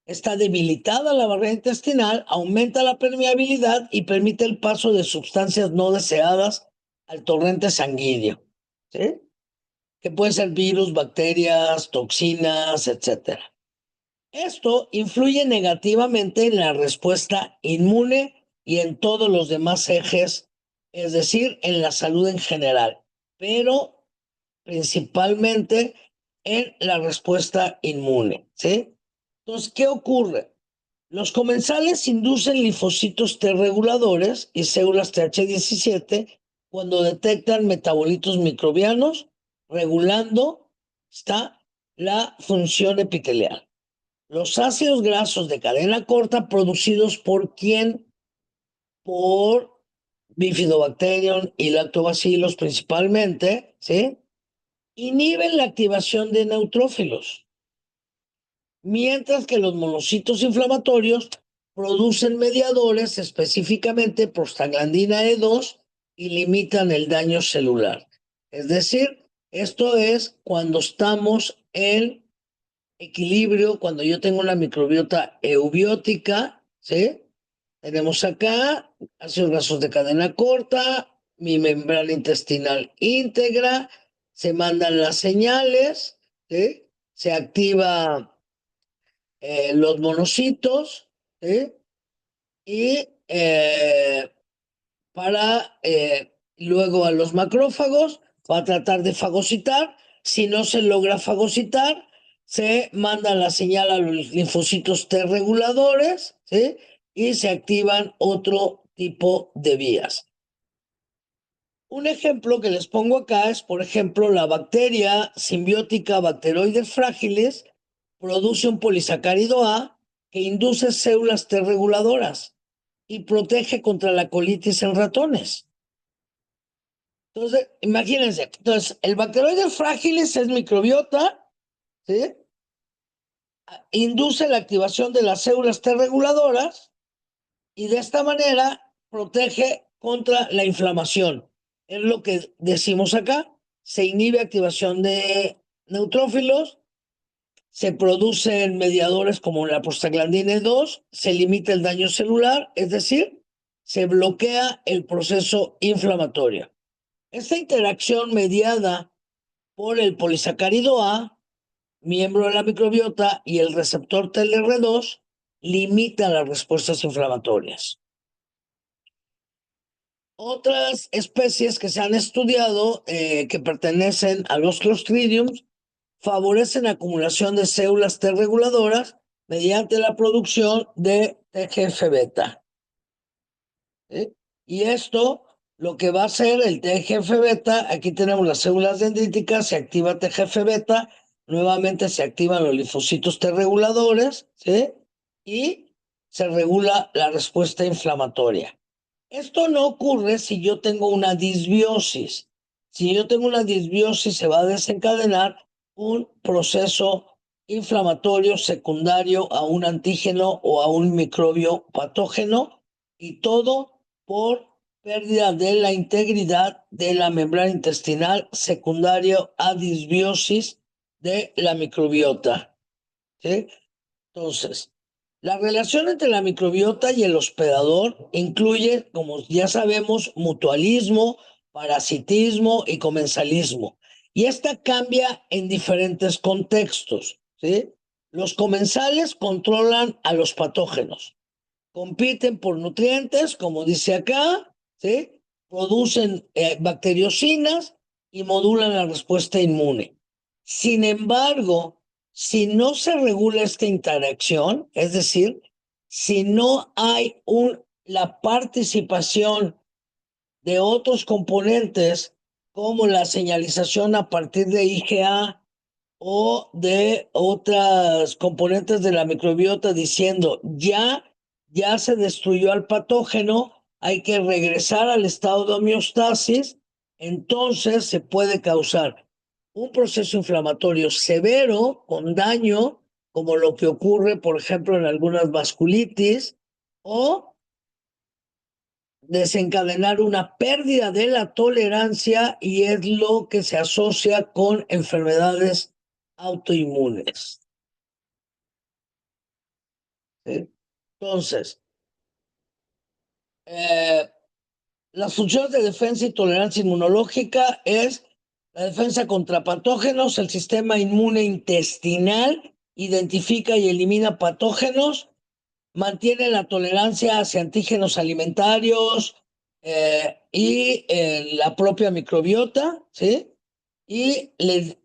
Está debilitada la barrera intestinal, aumenta la permeabilidad y permite el paso de sustancias no deseadas al torrente sanguíneo, ¿sí? Que pueden ser virus, bacterias, toxinas, etc. Esto influye negativamente en la respuesta inmune y en todos los demás ejes, es decir, en la salud en general, pero principalmente en la respuesta inmune, ¿sí? Entonces, ¿qué ocurre? Los comensales inducen linfocitos T reguladores y células TH17 cuando detectan metabolitos microbianos, regulando la función epitelial. Los ácidos grasos de cadena corta producidos por quién? Por Bifidobacterium y Lactobacillus principalmente, ¿sí? Inhiben la activación de neutrófilos, mientras que los monocitos inflamatorios producen mediadores, específicamente prostaglandina E2, y limitan el daño celular. Es decir, esto es cuando estamos en equilibrio cuando yo tengo una microbiota eubiótica, ¿sí? Tenemos acá ácidos grasos de cadena corta, mi membrana intestinal íntegra, se mandan las señales, ¿sí? Se activa los monocitos, ¿sí? Y para luego a los macrófagos va a tratar de fagocitar. Si no se logra fagocitar, se manda la señal a los linfocitos T reguladores, ¿sí? Y se activan otro tipo de vías. Un ejemplo que les pongo acá es, por ejemplo, la bacteria simbiótica Bacteroides fragilis produce un polisacárido A que induce células T reguladoras y protege contra la colitis en ratones. Entonces, imagínense, entonces, el Bacteroides fragilis es microbiota, ¿sí? Induce la activación de las células T reguladoras y de esta manera protege contra la inflamación. Es lo que decimos acá. Se inhibe activación de neutrófilos, se producen mediadores como la prostaglandina 2, se limita el daño celular, es decir, se bloquea el proceso inflamatorio. Esta interacción mediada por el polisacárido A, miembro de la microbiota, y el receptor TLR2 limita las respuestas inflamatorias. Otras especies que se han estudiado que pertenecen a los Clostridium favorecen acumulación de células T reguladoras mediante la producción de TGF-beta. ¿Sí? Y esto, lo que va a hacer el TGF-beta, aquí tenemos las células dendríticas, se activa TGF-beta, nuevamente se activan los linfocitos T reguladores, ¿sí? Y se regula la respuesta inflamatoria. Esto no ocurre si yo tengo una disbiosis. Si yo tengo una disbiosis, se va a desencadenar un proceso inflamatorio secundario a un antígeno o a un microbio patógeno, y todo por pérdida de la integridad de la membrana intestinal secundario a disbiosis de la microbiota. ¿Sí? Entonces, la relación entre la microbiota y el hospedador incluye, como ya sabemos, mutualismo, parasitismo y comensalismo. Y esta cambia en diferentes contextos, ¿sí? Los comensales controlan a los patógenos, compiten por nutrientes, como dice acá, ¿sí? Producen bacteriocinas y modulan la respuesta inmune. Sin embargo, si no se regula esta interacción, es decir, si no hay la participación de otros componentes como la señalización a partir de IgA o de otras componentes de la microbiota diciendo ya se destruyó al patógeno, hay que regresar al estado de homeostasis, entonces se puede causar un proceso inflamatorio severo con daño, como lo que ocurre, por ejemplo, en algunas vasculitis, o desencadenar una pérdida de la tolerancia, y es lo que se asocia con enfermedades autoinmunes. ¿Sí? Entonces, las funciones de defensa y tolerancia inmunológica es la defensa contra patógenos. El sistema inmune intestinal identifica y elimina patógenos, mantiene la tolerancia hacia antígenos alimentarios y la propia microbiota, ¿sí? Y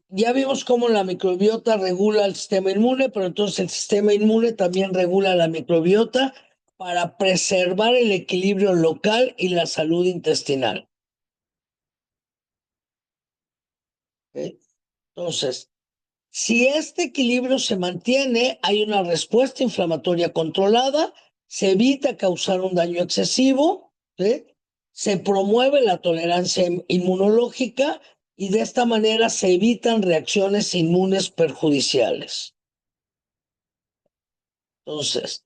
ya vimos cómo la microbiota regula el sistema inmune, pero entonces el sistema inmune también regula la microbiota para preservar el equilibrio local y la salud intestinal. ¿Sí? Entonces, si este equilibrio se mantiene, hay una respuesta inflamatoria controlada, se evita causar un daño excesivo, ¿sí? Se promueve la tolerancia inmunológica y de esta manera se evitan reacciones inmunes perjudiciales. Entonces,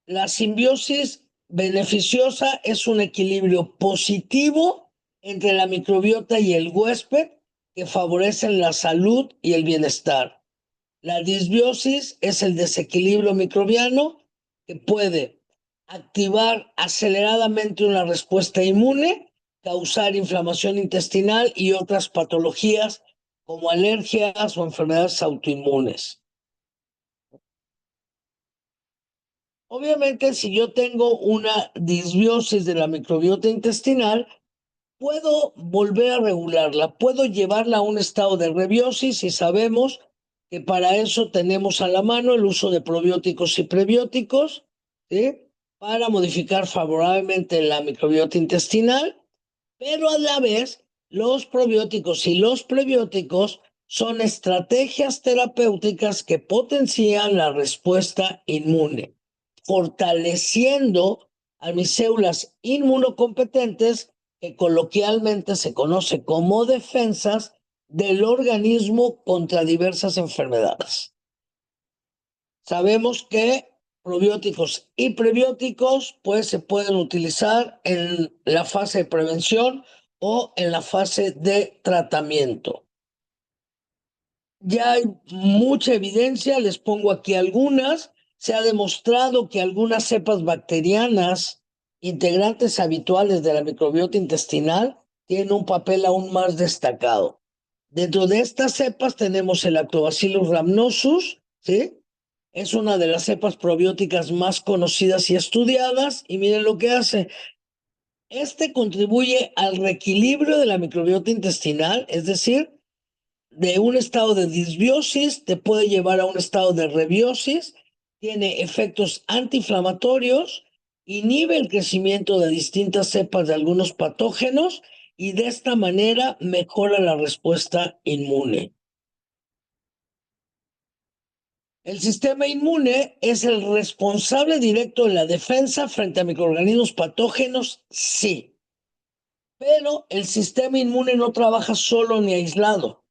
la simbiosis beneficiosa es un equilibrio positivo entre la microbiota y el huésped que favorecen la salud y el bienestar. La disbiosis es el desequilibrio microbiano que puede activar aceleradamente una respuesta inmune, causar inflamación intestinal y otras patologías como alergias o enfermedades autoinmunes. Obviamente, si yo tengo una disbiosis de la microbiota intestinal, puedo volver a regularla, puedo llevarla a un estado de rebiosis y sabemos que para eso tenemos a la mano el uso de probióticos y prebióticos, ¿sí? Para modificar favorablemente la microbiota intestinal, pero a la vez los probióticos y los prebióticos son estrategias terapéuticas que potencian la respuesta inmune, fortaleciendo a mis células inmunocompetentes, que coloquialmente se conoce como defensas del organismo contra diversas enfermedades. Sabemos que probióticos y prebióticos pues se pueden utilizar en la fase de prevención o en la fase de tratamiento. Ya hay mucha evidencia, les pongo aquí algunas. Se ha demostrado que algunas cepas bacterianas, integrantes habituales de la microbiota intestinal, tienen un papel aún más destacado. Dentro de estas cepas tenemos el Lactobacillus rhamnosus, ¿sí? Es una de las cepas probióticas más conocidas y estudiadas, y miren lo que hace. Este contribuye al reequilibrio de la microbiota intestinal, es decir, de un estado de disbiosis te puede llevar a un estado de rebiosis, tiene efectos antiinflamatorios, inhibe el crecimiento de distintas cepas de algunos patógenos y de esta manera mejora la respuesta inmune. El sistema inmune es el responsable directo de la defensa frente a microorganismos patógenos, sí, pero el sistema inmune no trabaja solo ni aislado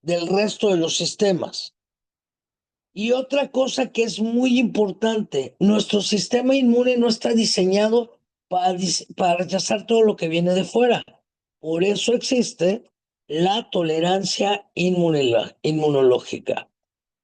del resto de los sistemas. Y otra cosa que es muy importante, nuestro sistema inmune no está diseñado para rechazar todo lo que viene de fuera. Por eso existe la tolerancia inmunológica.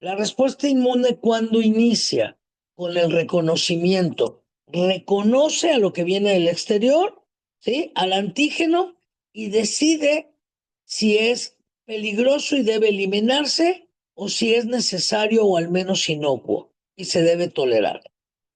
La respuesta inmune, cuando inicia con el reconocimiento, reconoce a lo que viene del exterior, ¿sí? Al antígeno, y decide si es peligroso y debe eliminarse o si es necesario o al menos inocuo y se debe tolerar.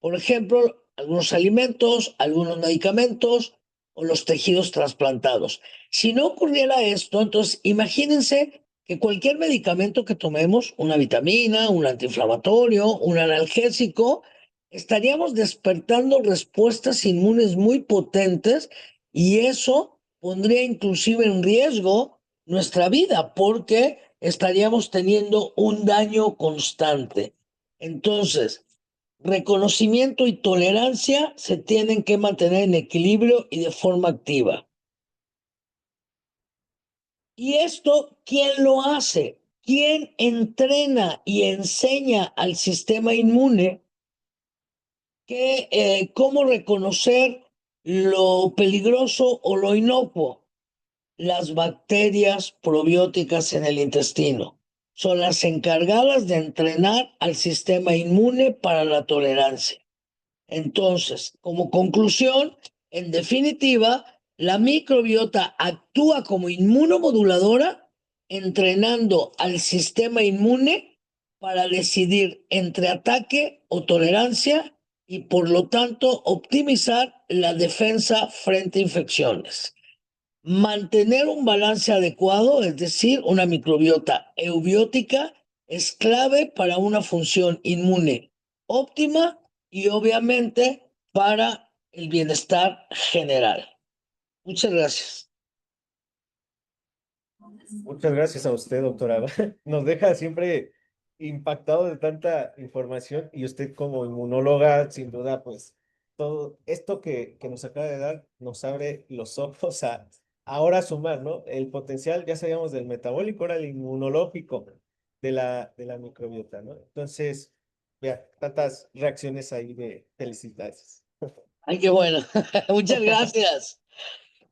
Por ejemplo, algunos alimentos, algunos medicamentos o los tejidos trasplantados. Si no ocurriera esto, entonces imagínense que cualquier medicamento que tomemos, una vitamina, un antiinflamatorio, un analgésico, estaríamos despertando respuestas inmunes muy potentes, y eso pondría inclusive en riesgo nuestra vida porque estaríamos teniendo un daño constante. Entonces, reconocimiento y tolerancia se tienen que mantener en equilibrio y de forma activa. ¿Y esto quién lo hace? ¿Quién entrena y enseña al sistema inmune cómo reconocer lo peligroso o lo inocuo? Las bacterias probióticas en el intestino son las encargadas de entrenar al sistema inmune para la tolerancia. Entonces, como conclusión, en definitiva, la microbiota actúa como inmunomoduladora, entrenando al sistema inmune para decidir entre ataque o tolerancia y, por lo tanto, optimizar la defensa frente a infecciones. Mantener un balance adecuado, es decir, una microbiota eubiótica, es clave para una función inmune óptima y obviamente para el bienestar general. Muchas gracias. Muchas gracias a usted, doctora. Nos deja siempre impactado de tanta información y usted como inmunóloga, sin duda, pues todo esto que nos acaba de dar nos abre los ojos a ahora sumar, ¿no? El potencial, ya sabíamos del metabólico, ahora el inmunológico de la microbiota, ¿no? Entonces, vea, tantas reacciones ahí de felicidades. Ay, qué bueno. Muchas gracias.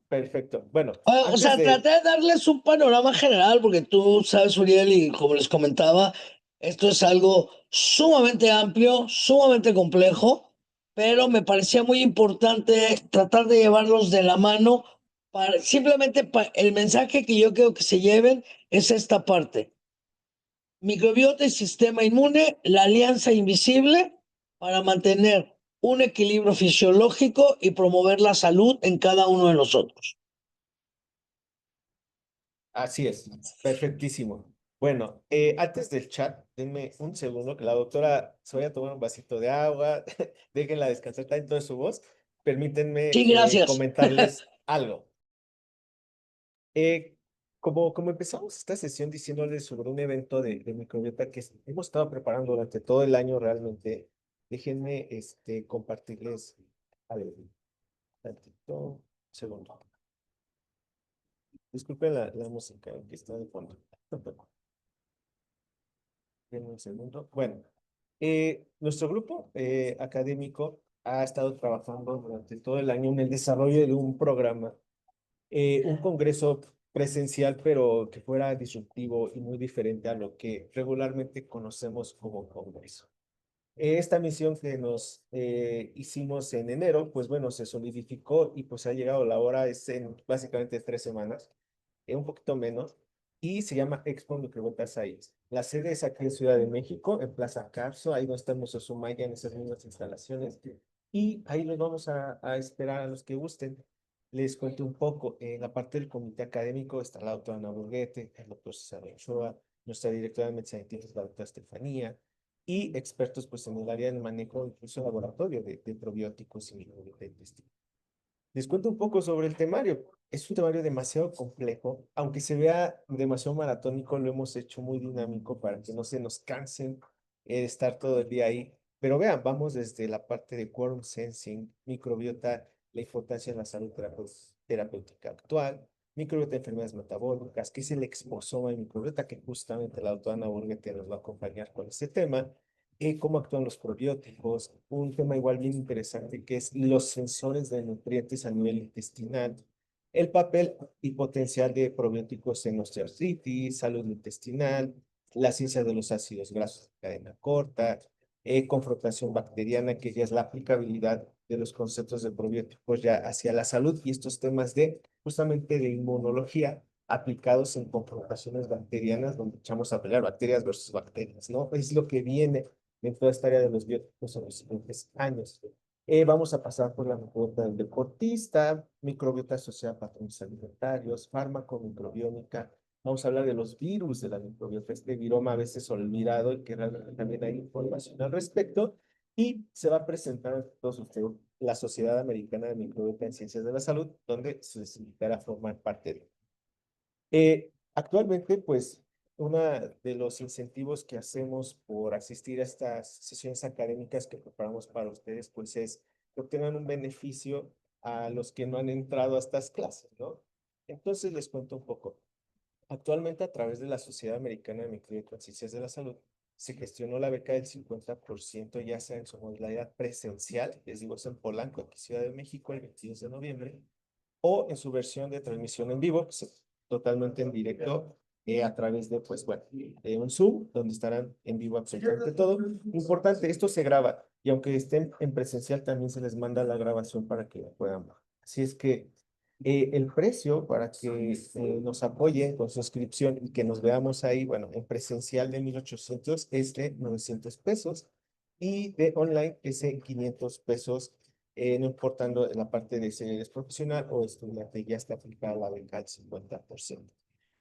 Perfecto. Bueno, O antes sea, de... traté de darles un panorama general porque tú sabes, Uriel, y como les comentaba, Esto es algo sumamente amplio, sumamente complejo, pero me parecía muy importante tratar de llevarlos de la mano para simplemente el mensaje que yo quiero que se lleven es esta parte. Microbiota y sistema inmune, la alianza invisible para mantener un equilibrio fisiológico y promover la salud en cada uno de nosotros. Así es, perfectísimo. Bueno, antes del chat, denme un segundo que la doctora se vaya a tomar un vasito de agua, déjenla descansar tanto de su voz. Permítanme Sí, gracias. comentarles algo. Eh, como empezamos esta sesión diciéndoles sobre un evento de microbiota que hemos estado preparando durante todo el año realmente, déjenme compartirles algo. Tantito, segundo. Disculpen la música que está de fondo. Denme un segundo. Bueno, nuestro grupo académico ha estado trabajando durante todo el año en el desarrollo de un programa, un congreso presencial, pero que fuera disruptivo y muy diferente a lo que regularmente conocemos como congreso. Esta misión que nos hicimos en enero, pues bueno, se solidificó y pues ha llegado la hora, es en básicamente 3 semanas, un poquito menos, y se llama Expo Microbiota Science. La sede es aquí en Ciudad de México, en Plaza Carso, ahí no estamos en Sumaya, en esas mismas instalaciones, y ahí los vamos a esperar a los que gusten. Les cuento un poco, en la parte del comité académico está la doctora Ana Burguete, el doctor César Ochoa, nuestra directora de medicina científica, la doctora Estefanía, y expertos pues en el área del manejo, incluso laboratorio de probióticos y microbiota intestinal. Les cuento un poco sobre el temario. Es un temario demasiado complejo, aunque se vea demasiado maratónico, lo hemos hecho muy dinámico para que no se nos cansen estar todo el día ahí. Pero vean, vamos desde la parte de quorum sensing, microbiota, la importancia en la salud terapéutica actual, microbiota de enfermedades metabólicas, que es el exposoma de microbiota, que justamente la doctora Ana Burguete nos va a acompañar con este tema, cómo actúan los probióticos, un tema igual bien interesante que es los sensores de nutrientes a nivel intestinal, el papel y potencial de probióticos en osteoartritis, salud intestinal, la ciencia de los ácidos grasos de cadena corta, confrontación bacteriana, que ya es la aplicabilidad de los conceptos de probióticos ya hacia la salud y estos temas de justamente de inmunología aplicados en confrontaciones bacterianas, donde echamos a pelear bacterias versus bacterias, ¿no? Es lo que viene en toda esta área de los bióticos en los siguientes años. Vamos a pasar por la microbiota del deportista, microbiota asociada a patrones alimentarios, fármaco, microbiónica. Vamos a hablar de los virus de la microbiota, este viroma a veces olvidado y que realmente también hay información al respecto. Y se va a presentar a todos ustedes la Sociedad Americana de Microbiota en Ciencias de la Salud, donde se les invitará a formar parte de. Actualmente, pues, uno de los incentivos que hacemos por asistir a estas sesiones académicas que preparamos para ustedes, pues, es que obtengan un beneficio a los que no han entrado a estas clases, ¿no? Entonces, les cuento un poco. Actualmente, a través de la Sociedad Americana de Microbiota y Ciencias de la Salud, se gestionó la beca del 50%, ya sea en su modalidad presencial, les digo, es en Polanco, aquí Ciudad de México, el 22 de noviembre, o en su versión de transmisión en vivo, pues, totalmente en directo, a través de, pues bueno, un Zoom, donde estarán en vivo absolutamente todo. Importante, esto se graba y aunque estén en presencial, también se les manda la grabación para que la puedan ver. Así es que el precio para que nos apoyen con suscripción y que nos veamos ahí, bueno, en presencial de 1,800 es de 900 pesos y de online es de 500 pesos, no importando la parte de si eres profesional o estudiante, ya está aplicada la beca al 50%.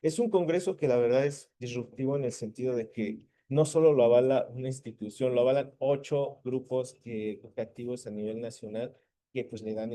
Es un congreso que la verdad es disruptivo en el sentido de que no solo lo avala una institución, lo avalan 8 grupos educativos a nivel nacional que pues le dan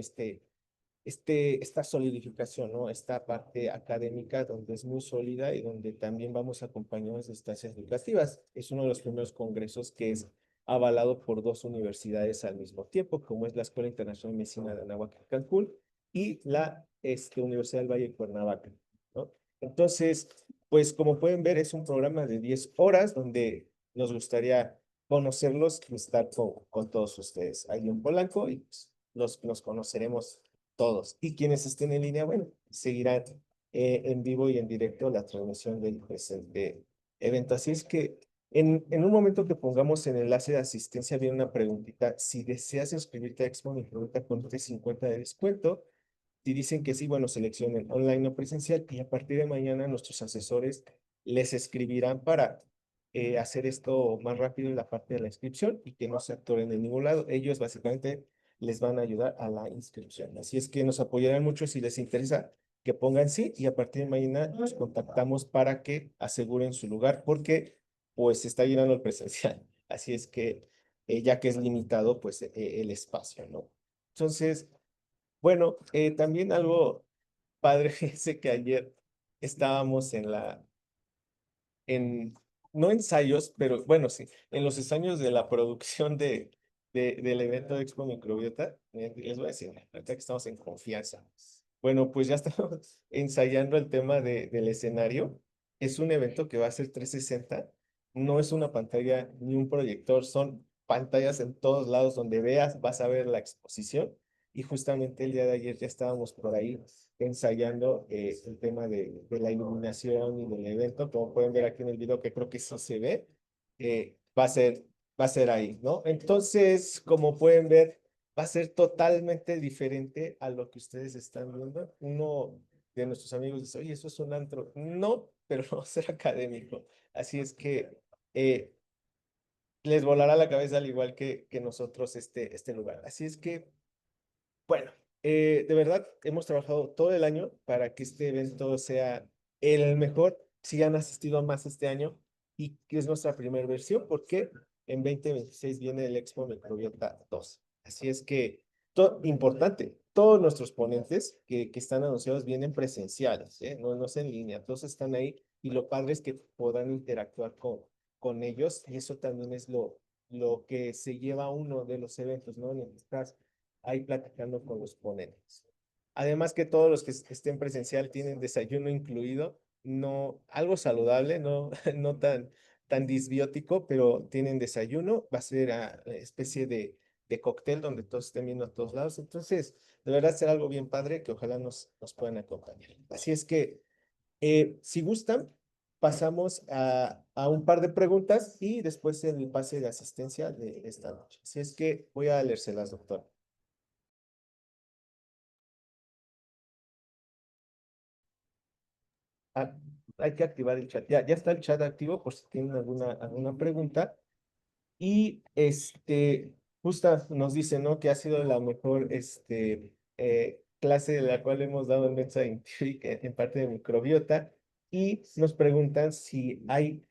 esta solidificación, ¿no? Esta parte académica donde es muy sólida y donde también vamos acompañados de estancias educativas. Es uno de los primeros congresos que es avalado por 2 universidades al mismo tiempo, como es la Escuela Internacional de Medicina de Anáhuac en Cancún y la Universidad del Valle de Cuernavaca, ¿no? Entonces, pues como pueden ver, es un programa de 10 horas donde nos gustaría conocerlos y estar con todos ustedes ahí en Polanco y pues, los conoceremos todos. Y quienes estén en línea, bueno, seguirán en vivo y en directo la transmisión del presente evento. Así es que En un momento que pongamos el enlace de asistencia, viene una preguntita. Si deseas inscribirte a Expo Microbiota con este 50 de descuento, si dicen que sí, bueno, seleccionen online o presencial y a partir de mañana nuestros asesores les escribirán para hacer esto más rápido en la parte de la inscripción y que no se atoren en ningún lado. Ellos básicamente les van a ayudar a la inscripción. Así es que nos apoyarán mucho si les interesa que pongan sí y a partir de mañana nos contactamos para que aseguren su lugar porque pues se está llenando el presencial. Así es que ya que es limitado pues el espacio, ¿no? Entonces, bueno, también algo padre, fíjense que ayer estábamos en, no ensayos, pero bueno, sí, en los ensayos de la producción del evento de Expo Microbiota, les voy a decir, ahorita que estamos en confianza. Bueno, pues ya estamos ensayando el tema del escenario. Es un evento que va a ser 360, no es una pantalla ni un proyector, son pantallas en todos lados donde veas, vas a ver la exposición. Y justamente el día de ayer ya estábamos por ahí ensayando el tema de la iluminación y del evento. Como pueden ver aquí en el video, que creo que eso se ve, va a ser ahí, ¿no? Entonces, como pueden ver, va a ser totalmente diferente a lo que ustedes están viendo. Uno de nuestros amigos dice, oye, eso es un antro. No, pero no va a ser académico. Así es que eh, les volará la cabeza al igual que nosotros este lugar. Así es que bueno, de verdad hemos trabajado todo el año para que este evento sea el mejor. Si han asistido a más este año y que es nuestra primera versión, porque en 2026 viene el Expo Microbiota 2. Así es que, importante, todos nuestros ponentes que están anunciados vienen presenciales, ¿eh? No, no es en línea, todos están ahí y lo padre es que podrán interactuar con ellos y eso también es lo que se lleva a uno de los eventos, ¿no? Mientras ahí platicando con los ponentes. Además que todos los que estén presencial tienen desayuno incluido, no, algo saludable, no, no tan disbiótico, pero tienen desayuno, va a ser a especie de cóctel donde todos estén viendo a todos lados. Entonces, de verdad será algo bien padre que ojalá nos puedan acompañar. Así es que, si gustan, pasamos a un par de preguntas y después el pase de asistencia de esta noche. Así es que voy a leérselas, doctor. Ah, hay que activar el chat. Ya está el chat activo por si tienen alguna pregunta. Y justa nos dice, ¿no? Que ha sido la mejor clase de la cual hemos dado en Mensa Scientific en parte de microbiota. Y nos preguntan si hay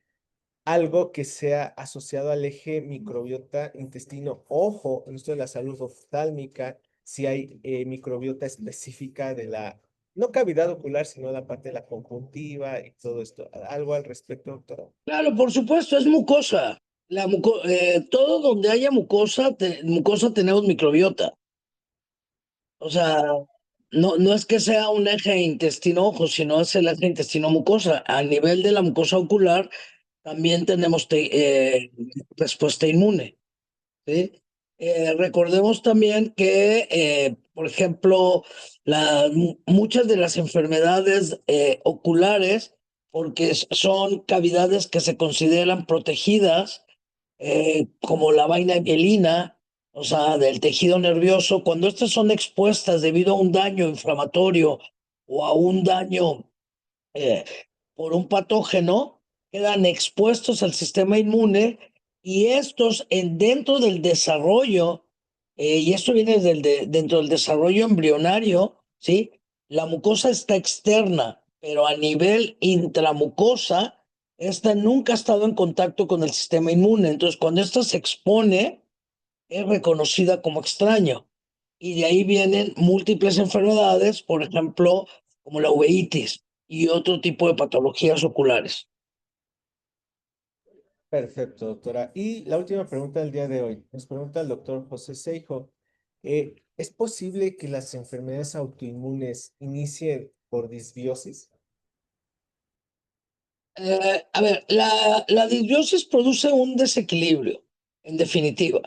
algo que sea asociado al eje microbiota intestino, ojo, en esto de la salud oftálmica, si hay microbiota específica de la, no cavidad ocular, sino la parte de la conjuntiva y todo esto. ¿Algo al respecto, doctora? Claro, por supuesto, es mucosa. Todo donde haya mucosa, mucosa tenemos microbiota. O sea, no es que sea un eje intestino-ojo, sino es el eje intestino-mucosa. A nivel de la mucosa ocular, también tenemos respuesta inmune. ¿Sí? Recordemos también que, por ejemplo, muchas de las enfermedades oculares, porque son cavidades que se consideran protegidas, como la vaina mielina, o sea, del tejido nervioso, cuando estas son expuestas debido a un daño inflamatorio o a un daño eh, por un patógeno, quedan expuestos al sistema inmune y estos dentro del desarrollo, y esto viene dentro del desarrollo embrionario, ¿sí? La mucosa está externa, pero a nivel intramucosa, esta nunca ha estado en contacto con el sistema inmune. Entonces, cuando esta se expone, es reconocida como extraño. Y de ahí vienen múltiples enfermedades, por ejemplo, como la uveitis y otro tipo de patologías oculares. Perfecto, doctora. Y la última pregunta del día de hoy. Nos pregunta el doctor José Seijo. ¿Es posible que las enfermedades autoinmunes inicien por disbiosis? A ver, la disbiosis produce un desequilibrio, en definitiva,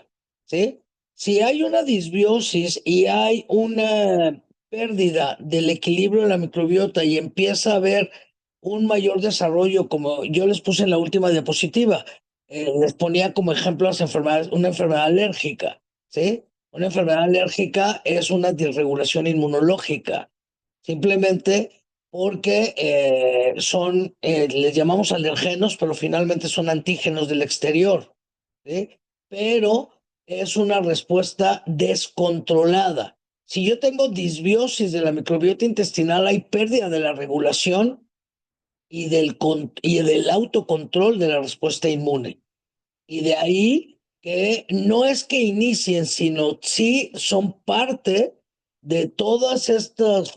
¿sí? Si hay una disbiosis y hay una pérdida del equilibrio de la microbiota y empieza a haber un mayor desarrollo, como yo les puse en la última diapositiva, les ponía como ejemplo las enfermedades, una enfermedad alérgica, ¿sí? Una enfermedad alérgica es una disregulación inmunológica, simplemente porque les llamamos alergenos, pero finalmente son antígenos del exterior, ¿sí? Pero es una respuesta descontrolada. Si yo tengo disbiosis de la microbiota intestinal, hay pérdida de la regulación y del autocontrol de la respuesta inmune. Y de ahí que no es que inicien, sino sí son parte de todas estas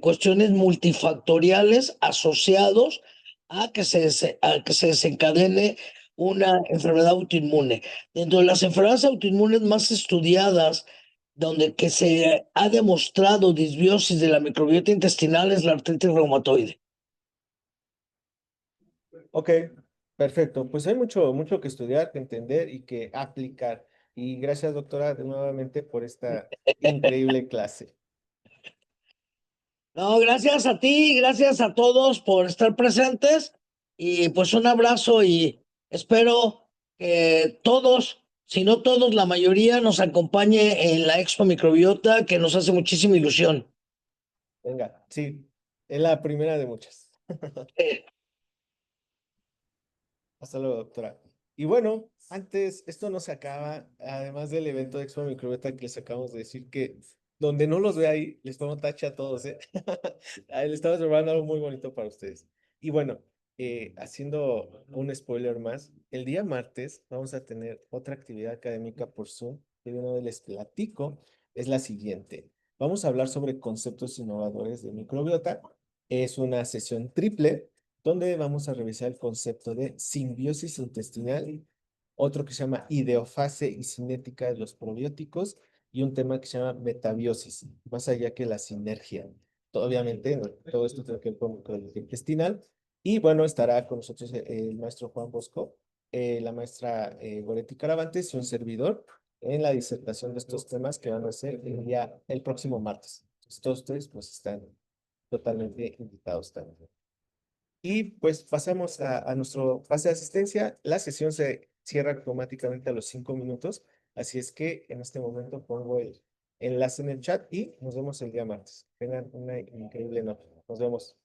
cuestiones multifactoriales asociados a que se desencadene una enfermedad autoinmune. Dentro de las enfermedades autoinmunes más estudiadas, donde que se ha demostrado disbiosis de la microbiota intestinal, es la artritis reumatoide. Ok, perfecto. Pues hay mucho, mucho que estudiar, que entender y que aplicar. Y gracias, doctora, nuevamente por esta increíble clase. No, gracias a ti, gracias a todos por estar presentes y pues un abrazo y espero que todos, si no todos, la mayoría nos acompañe en la Expo Microbiota que nos hace muchísima ilusión. Venga, sí, es la primera de muchas. Eh, Hasta luego, doctora. Y bueno, antes, esto no se acaba, además del evento de Expo Microbiota que les acabamos de decir que donde no los ve ahí, les pongo tache a todos, ¿eh? Ahí les estamos preparando algo muy bonito para ustedes. Y bueno, haciendo un spoiler más, el día martes vamos a tener otra actividad académica por Zoom, que de una vez les platico, es la siguiente. Vamos a hablar sobre conceptos innovadores de microbiota. Es una sesión triple donde vamos a revisar el concepto de simbiosis intestinal, otro que se llama ideofase y cinética de los probióticos y un tema que se llama metabiosis, más allá que la sinergia. Obviamente, ¿no? Todo esto tiene que ver con microbiota intestinal. Y bueno, estará con nosotros el maestro Juan Bosco, la maestra Goretti Caravantes y un servidor en la disertación de estos temas que van a ser el próximo martes. Entonces, todos ustedes pues están totalmente invitados también. Y pues pasamos a nuestro fase de asistencia. La sesión se cierra automáticamente a los 5 minutos. Así es que en este momento pongo el enlace en el chat y nos vemos el día martes. Tengan una increíble noche. Nos vemos.